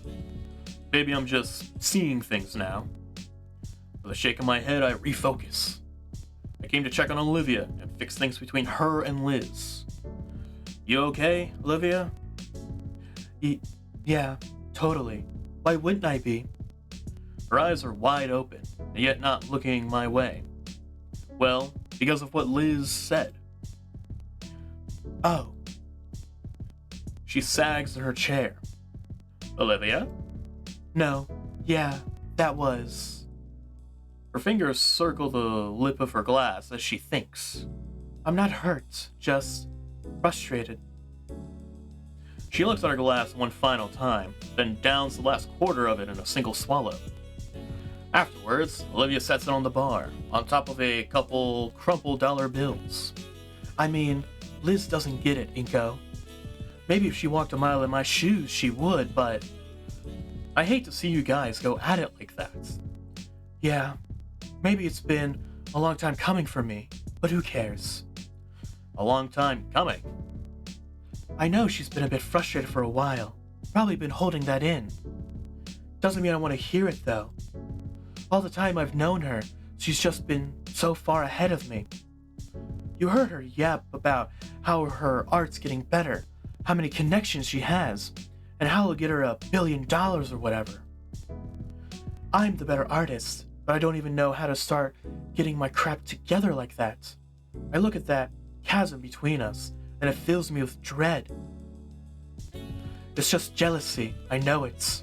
Maybe I'm just seeing things now. With a shake of my head, I refocus. I came to check on Olivia and fix things between her and Liz. You okay, Olivia? Yeah, totally. Why wouldn't I be? Her eyes are wide open, and yet not looking my way. Well, because of what Liz said. Oh. She sags in her chair. Olivia? No. Yeah, that was... Her fingers circle the lip of her glass as she thinks. I'm not hurt, just frustrated. She looks at her glass one final time, then downs the last quarter of it in a single swallow. Afterwards, Olivia sets it on the bar, on top of a couple crumpled dollar bills. I mean, Liz doesn't get it, Inco. Maybe if she walked a mile in my shoes, she would, but... I hate to see you guys go at it like that. Yeah, maybe it's been a long time coming for me, but who cares? A long time coming. I know she's been a bit frustrated for a while. Probably been holding that in. Doesn't mean I want to hear it, though. All the time I've known her, she's just been so far ahead of me. You heard her yap about how her art's getting better, how many connections she has, and how it'll get her $1 billion or whatever. I'm the better artist, but I don't even know how to start getting my crap together like that. I look at that chasm between us, and it fills me with dread. It's just jealousy, I know it's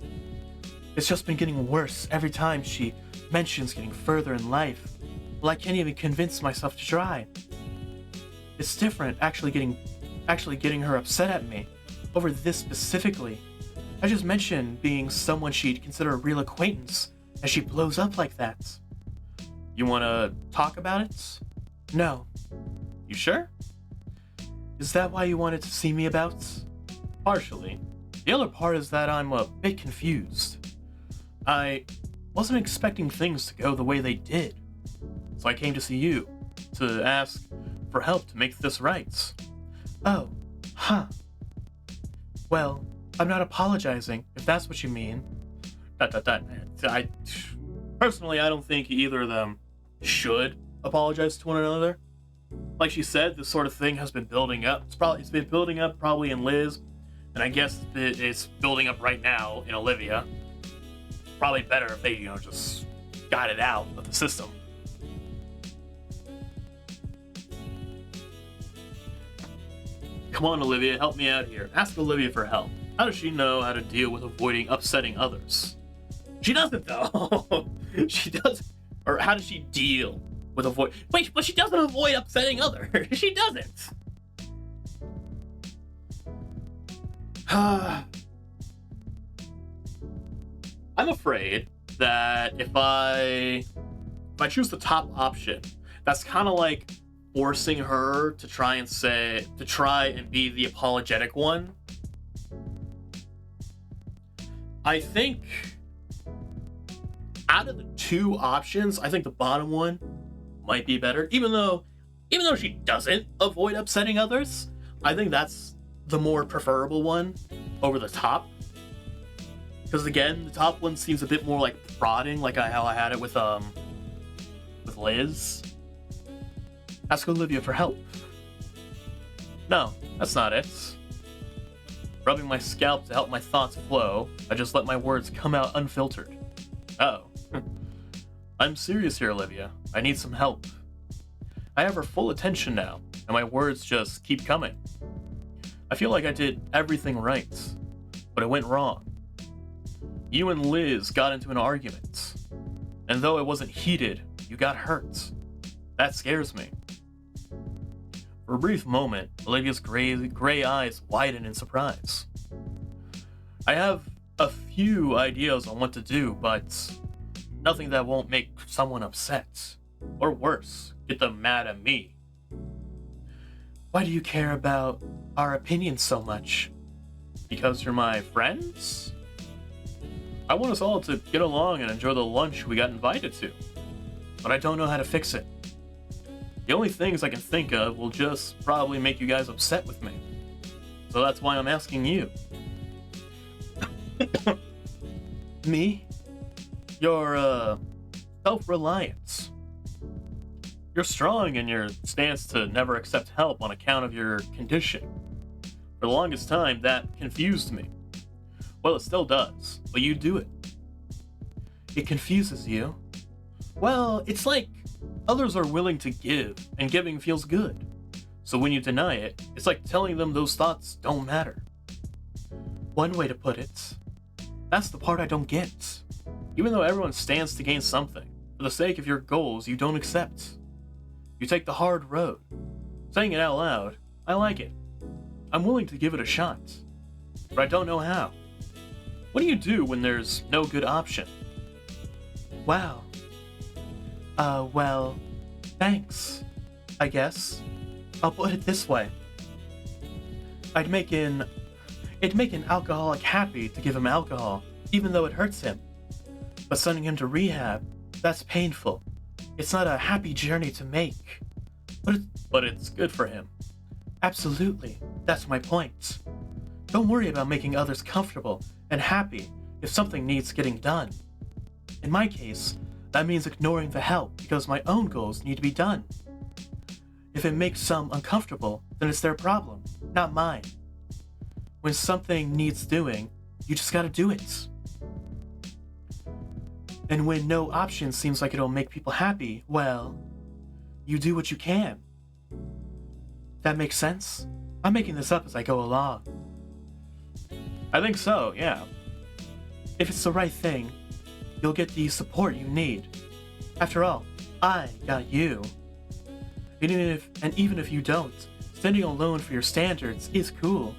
just been getting worse every time she mentions getting further in life. Well, I can't even convince myself to try. It's different actually getting her upset at me over this specifically. I just mentioned being someone she'd consider a real acquaintance, and she blows up like that. You wanna talk about it? No. You sure? Is that why you wanted to see me about? Partially. The other part is that I'm a bit confused. I wasn't expecting things to go the way they did. So I came to see you, to ask for help to make this right. Oh, huh. Well, I'm not apologizing, if that's what you mean. Personally, I don't think either of them should apologize to one another. Like she said, this sort of thing has been building up. It's been building up probably in Liz, and I guess it's building up right now in Olivia. Probably better if they, just got it out of the system. Come on, Olivia, help me out here. Ask Olivia for help. How does she know how to deal with avoiding upsetting others? She doesn't, though. She doesn't. Or how does she deal with avoid? Wait, but she doesn't avoid upsetting others. She doesn't. I'm afraid that if I choose the top option, that's kind of like forcing her to try and be the apologetic one. I think out of the two options, I think the bottom one might be better. Even though she doesn't avoid upsetting others, I think that's the more preferable one over the top. Because again, the top one seems a bit more like prodding, like how I had it with Liz. Ask Olivia for help. No, that's not it. Rubbing my scalp to help my thoughts flow, I just let my words come out unfiltered. Oh. I'm serious here, Olivia. I need some help. I have her full attention now, and my words just keep coming. I feel like I did everything right, but it went wrong. You and Liz got into an argument, and though it wasn't heated, you got hurt. That scares me. For a brief moment, Olivia's gray eyes widen in surprise. I have a few ideas on what to do, but nothing that won't make someone upset. Or worse, get them mad at me. Why do you care about our opinions so much? Because you're my friends? I want us all to get along and enjoy the lunch we got invited to. But I don't know how to fix it. The only things I can think of will just probably make you guys upset with me. So that's why I'm asking you. Me? Your, self-reliance. You're strong in your stance to never accept help on account of your condition. For the longest time, that confused me. Well, it still does, but you do it. It confuses you? Well, it's like others are willing to give, and giving feels good. So when you deny it, it's like telling them those thoughts don't matter. One way to put it. That's the part I don't get. Even though everyone stands to gain something, for the sake of your goals you don't accept. You take the hard road. Saying it out loud, I like it. I'm willing to give it a shot. But I don't know how. What do you do when there's no good option? Wow. Well, thanks, I guess. I'll put it this way. It'd make an alcoholic happy to give him alcohol, even though it hurts him. But sending him to rehab, that's painful. It's not a happy journey to make. But it's good for him. Absolutely. That's my point. Don't worry about making others comfortable and happy if something needs getting done. In my case, that means ignoring the help because my own goals need to be done. If it makes some uncomfortable, then it's their problem, not mine. When something needs doing, you just gotta do it. And when no option seems like it'll make people happy, well, you do what you can. That makes sense? I'm making this up as I go along. I think so, yeah. If it's the right thing, you'll get the support you need. After all, I got you. Even if you don't, standing alone for your standards is cool.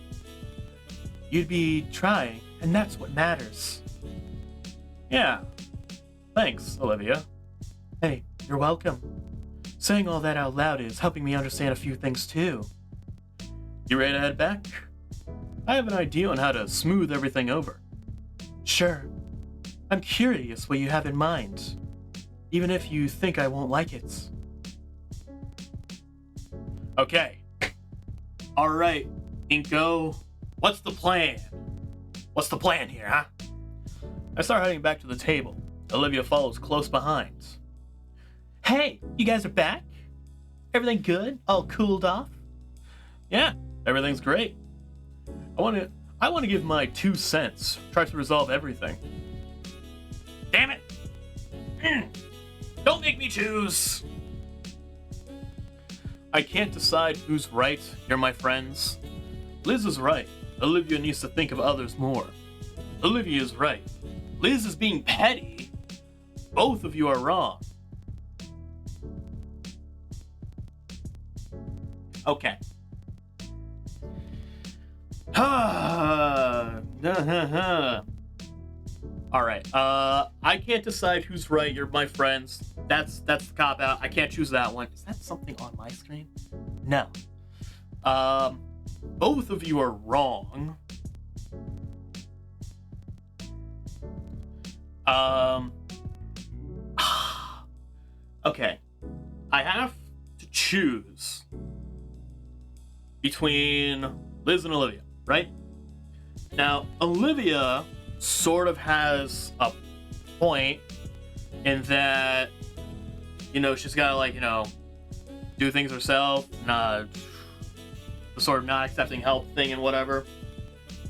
You'd be trying, and that's what matters. Yeah. Thanks, Olivia. Hey, you're welcome. Saying all that out loud is helping me understand a few things too. You ready to head back? I have an idea on how to smooth everything over. Sure. I'm curious what you have in mind, even if you think I won't like it. Okay. Alright, Inco, what's the plan? What's the plan here, huh? I start heading back to the table. Olivia follows close behind. Hey, you guys are back? Everything good? All cooled off? Yeah, everything's great. I want to give my 2 cents. Try to resolve everything. Damn it! Don't make me choose! I can't decide who's right, you're my friends. Liz is right. Olivia needs to think of others more. Olivia is right. Liz is being petty. Both of you are wrong. Okay. Alright, I can't decide who's right, you're my friends. That's the cop-out. I can't choose that one. Is that something on my screen? No. Both of you are wrong. Okay. I have to choose between Liz and Olivia, right? Now, Olivia sort of has a point in that, she's gotta, do things herself, not the sort of not accepting help thing and whatever.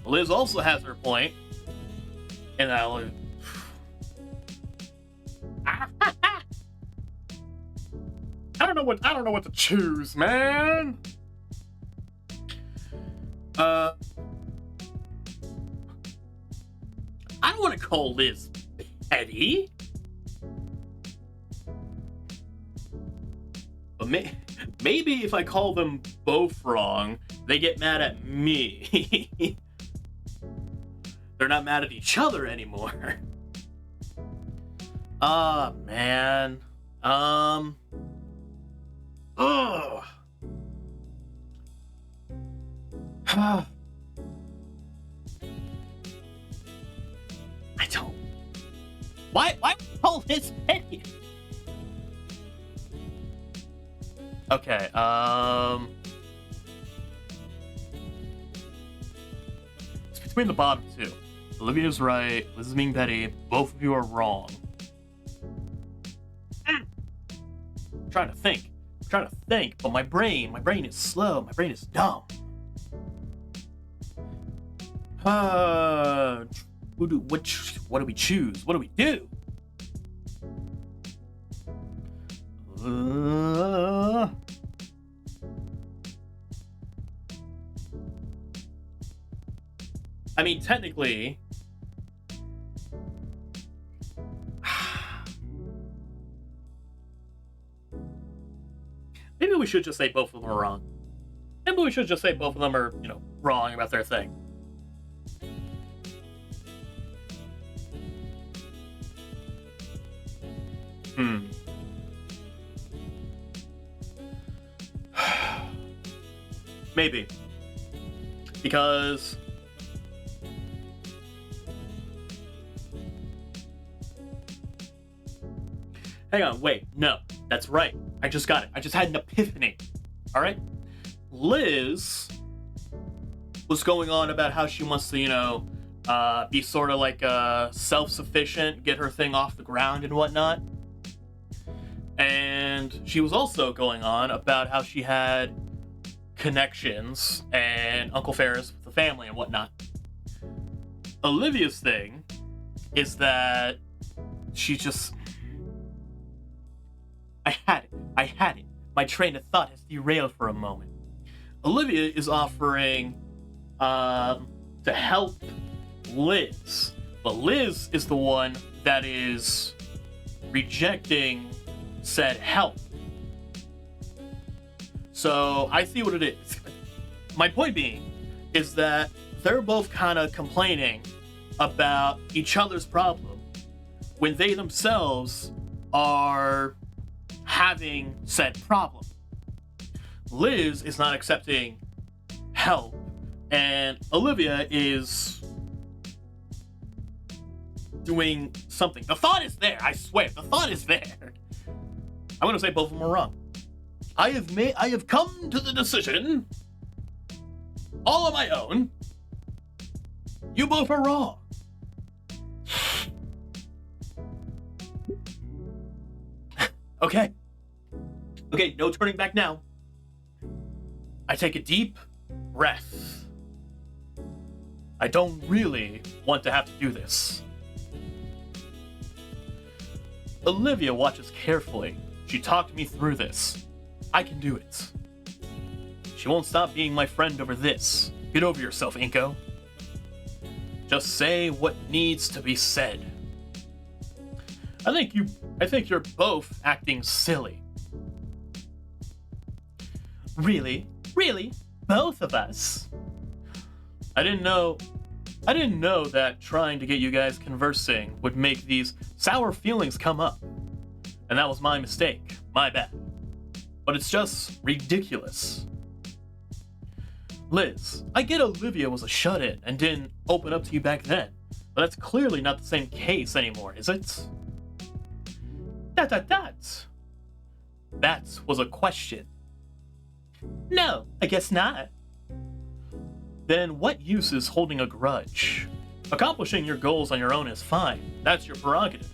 Liz also has her point in that I don't know what to choose, man. I don't want to call Liz petty. But maybe if I call them both wrong, they get mad at me. They're not mad at each other anymore. Ah, man. Ugh. I don't. Why call this petty? Okay, between the bottom two. Olivia's right, Liz is being petty, both of you are wrong. I'm trying to think, but my brain is slow, my brain is dumb. What do we choose? What do we do? I mean, technically, maybe we should just say both of them are wrong. Maybe we should just say both of them are, wrong about their thing. Maybe. Because hang on, wait, no, that's right. I just got it. I just had an epiphany. Alright? Liz was going on about how she wants to, be sort of like self-sufficient, get her thing off the ground and whatnot. And she was also going on about how she had connections and Uncle Ferris with the family and whatnot. Olivia's thing is that she just... I had it. My train of thought has derailed for a moment. Olivia is offering to help Liz, but Liz is the one that is rejecting said help. So I see what it is. My point being is that they're both kind of complaining about each other's problem when they themselves are having said problem. Liz is not accepting help, and Olivia is doing something. The thought is there, I swear, the thought is there. I'm gonna say both of them are wrong. I have come to the decision, all on my own, you both are wrong. Okay, no turning back now. I take a deep breath. I don't really want to have to do this. Olivia watches carefully. She talked me through this. I can do it. She won't stop being my friend over this. Get over yourself, Inco. Just say what needs to be said. I think you're both acting silly. Really? Really? Both of us? I didn't know that trying to get you guys conversing would make these sour feelings come up. And that was my mistake. My bad. But it's just ridiculous. Liz, I get Olivia was a shut-in and didn't open up to you back then, but that's clearly not the same case anymore, is it? That was a question. No, I guess not. Then what use is holding a grudge? Accomplishing your goals on your own is fine. That's your prerogative.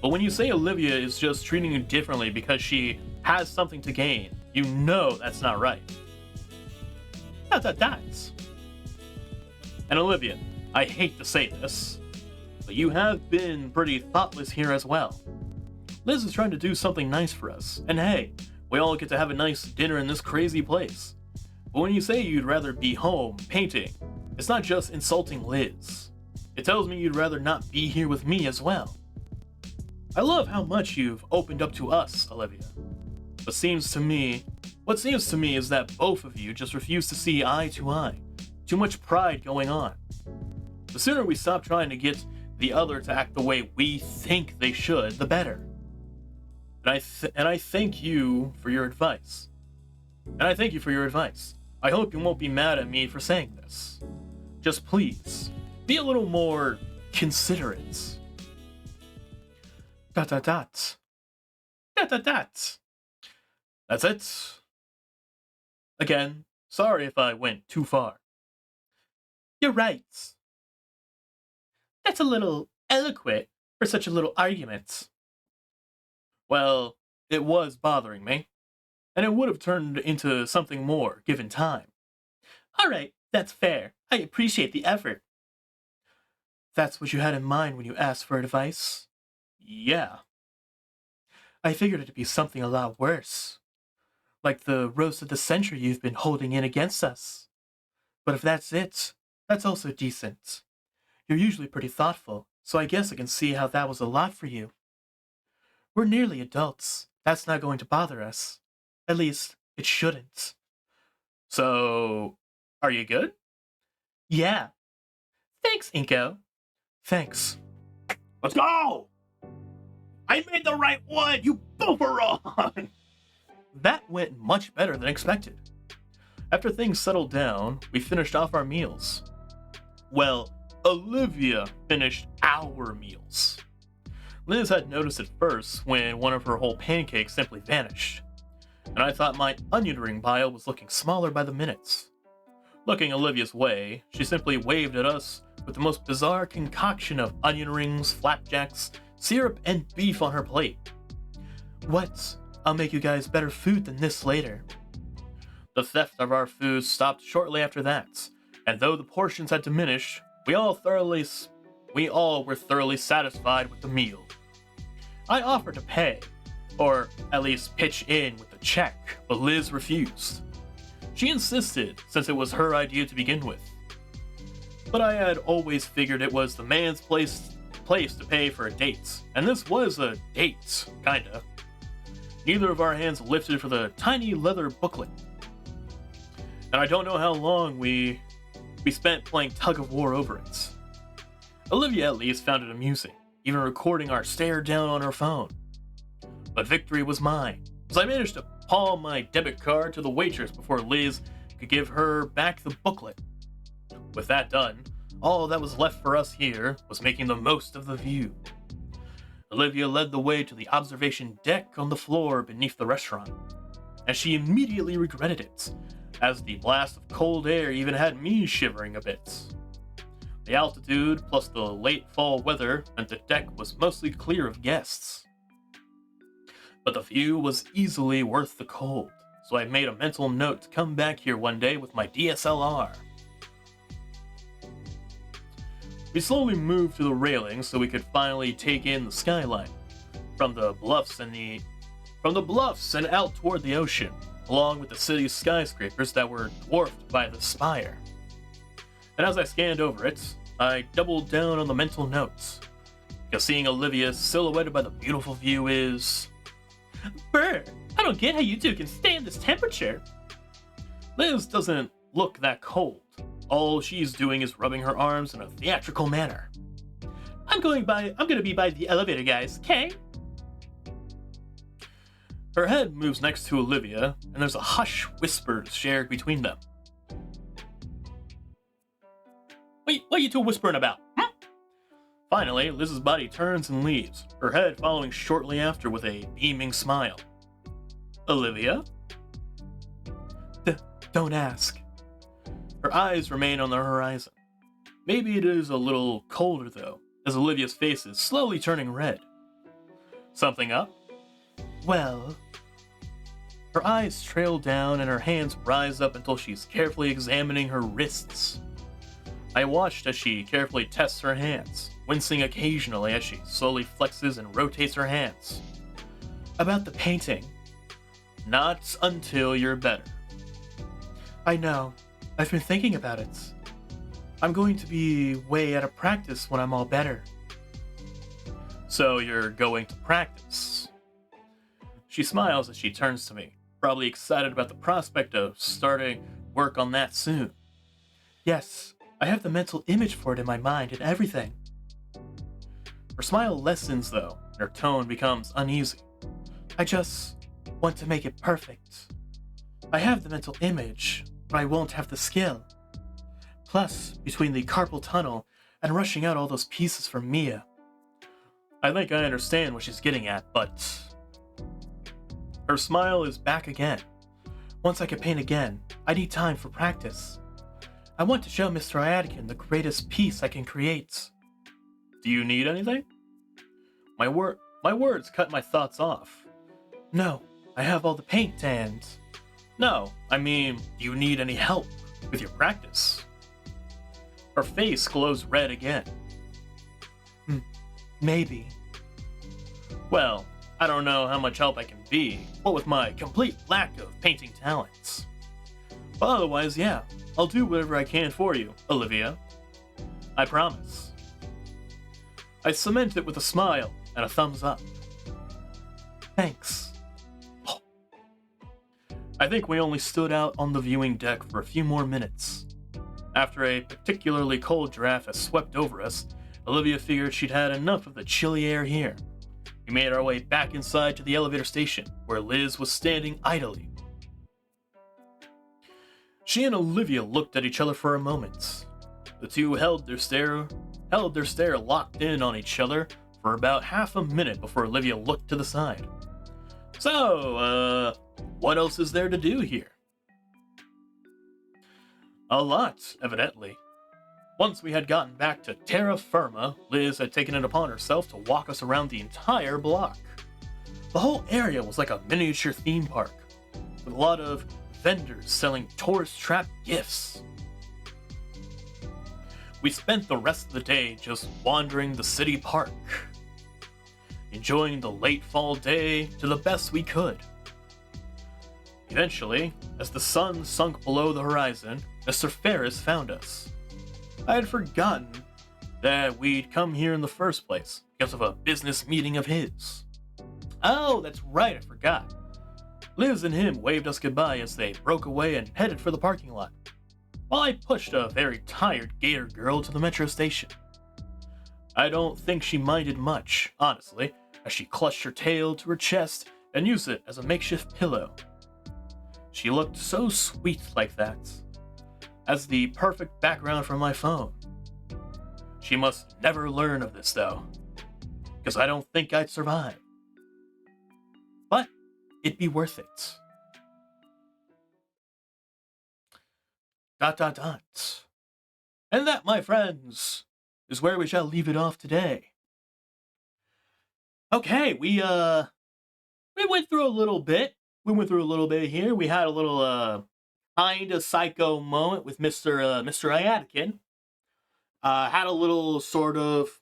But when you say Olivia is just treating you differently because she has something to gain, you know that's not right. And Olivia, I hate to say this, but you have been pretty thoughtless here as well. Liz is trying to do something nice for us, and hey, we all get to have a nice dinner in this crazy place. But when you say you'd rather be home painting, it's not just insulting Liz. It tells me you'd rather not be here with me as well. I love how much you've opened up to us, Olivia. What seems to me is that both of you just refuse to see eye to eye. Too much pride going on. The sooner we stop trying to get the other to act the way we think they should, the better. And I thank you for your advice. I hope you won't be mad at me for saying this. Just please, be a little more considerate. ... That's it. Again, sorry if I went too far. You're right. That's a little eloquent for such a little argument. Well, it was bothering me, and it would have turned into something more given time. Alright, that's fair. I appreciate the effort. That's what you had in mind when you asked for advice? Yeah. I figured it to be something a lot worse. Like the roast of the century you've been holding in against us. But if that's it, that's also decent. You're usually pretty thoughtful, so I guess I can see how that was a lot for you. We're nearly adults. That's not going to bother us. At least, it shouldn't. So, are you good? Yeah. Thanks, Inco. Thanks. Let's go! I made the right one! You both are wrong! That went much better than expected. After things settled down, we finished off our meals. Well, Olivia finished our meals. Liz had noticed it first when one of her whole pancakes simply vanished, and I thought my onion ring pile was looking smaller by the minutes. Looking Olivia's way, she simply waved at us with the most bizarre concoction of onion rings, flapjacks, syrup, and beef on her plate. What? I'll make you guys better food than this later. The theft of our food stopped shortly after that, and though the portions had diminished, we all were thoroughly satisfied with the meal. I offered to pay, or at least pitch in with a check, but Liz refused. She insisted, since it was her idea to begin with. But I had always figured it was the man's place to pay for a date, and this was a date, kinda. Neither of our hands lifted for the tiny leather booklet. And I don't know how long we spent playing tug of war over it. Olivia at least found it amusing, even recording our stare down on her phone. But victory was mine, as I managed to palm my debit card to the waitress before Liz could give her back the booklet. With that done, all that was left for us here was making the most of the view. Olivia led the way to the observation deck on the floor beneath the restaurant, and she immediately regretted it, as the blast of cold air even had me shivering a bit. The altitude plus the late fall weather meant the deck was mostly clear of guests. But the view was easily worth the cold, so I made a mental note to come back here one day with my DSLR. We slowly moved to the railing so we could finally take in the skyline from the bluffs and out toward the ocean, along with the city's skyscrapers that were dwarfed by the spire. And as I scanned over it, I doubled down on the mental notes, because seeing Olivia silhouetted by the beautiful view is... Brr! I don't get how you two can stand this temperature. Liz doesn't look that cold. All she's doing is rubbing her arms in a theatrical manner. I'm gonna be by the elevator, guys, okay? Her head moves next to Olivia, and there's a hush whisper shared between them. What are you two whispering about? Finally, Liz's body turns and leaves, her head following shortly after with a beaming smile. Olivia? Don't ask. Her eyes remain on the horizon. Maybe it is a little colder, though, as Olivia's face is slowly turning red. Something up? Well... Her eyes trail down and her hands rise up until she's carefully examining her wrists. I watched as she carefully tests her hands, wincing occasionally as she slowly flexes and rotates her hands. About the painting. Not until you're better. I know. I've been thinking about it. I'm going to be way out of practice when I'm all better. So you're going to practice? She smiles as she turns to me, probably excited about the prospect of starting work on that soon. Yes, I have the mental image for it in my mind and everything. Her smile lessens though, and her tone becomes uneasy. I just want to make it perfect. I have the mental image, but I won't have the skill. Plus, between the carpal tunnel and rushing out all those pieces for Mia. I think I understand what she's getting at, but... Her smile is back again. Once I can paint again, I need time for practice. I want to show Mr. Iadikan the greatest piece I can create. Do you need anything? My words cut my thoughts off. No, I have all the paint and... No, I mean, do you need any help with your practice? Her face glows red again. Maybe. Well, I don't know how much help I can be, what with my complete lack of painting talents. But otherwise, yeah, I'll do whatever I can for you, Olivia. I promise. I cement it with a smile and a thumbs up. Thanks. I think we only stood out on the viewing deck for a few more minutes. After a particularly cold draft has swept over us, Olivia figured she'd had enough of the chilly air here. We made our way back inside to the elevator station, where Liz was standing idly. She and Olivia looked at each other for a moment. The two held their stare locked in on each other for about half a minute before Olivia looked to the side. So, what else is there to do here? A lot, evidently. Once we had gotten back to terra firma, Liz had taken it upon herself to walk us around the entire block. The whole area was like a miniature theme park, with a lot of vendors selling tourist trap gifts. We spent the rest of the day just wandering the city park, enjoying the late fall day to the best we could. Eventually, as the sun sunk below the horizon, Mr. Ferris found us. I had forgotten that we'd come here in the first place because of a business meeting of his. Oh, that's right, I forgot. Liz and him waved us goodbye as they broke away and headed for the parking lot, while I pushed a very tired gator girl to the metro station. I don't think she minded much, honestly, as she clutched her tail to her chest and used it as a makeshift pillow. She looked so sweet like that, as the perfect background for my phone. She must never learn of this, though, because I don't think I'd survive. But it'd be worth it. ... And that, my friends, is where we shall leave it off today. Okay, we went through a little bit. We went through a little bit here. We had a little kinda psycho moment with Mr. Iadikan. Had a little sort of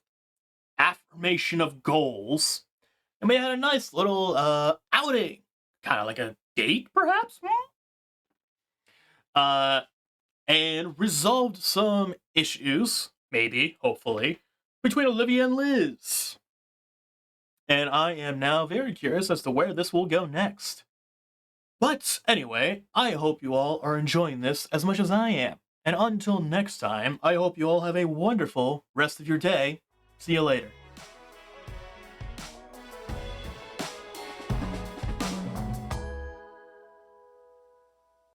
affirmation of goals. And we had a nice little outing. Kind of like a date, perhaps? And resolved some issues, maybe, hopefully, between Olivia and Liz. And I am now very curious as to where this will go next. But anyway, I hope you all are enjoying this as much as I am. And until next time, I hope you all have a wonderful rest of your day. See you later.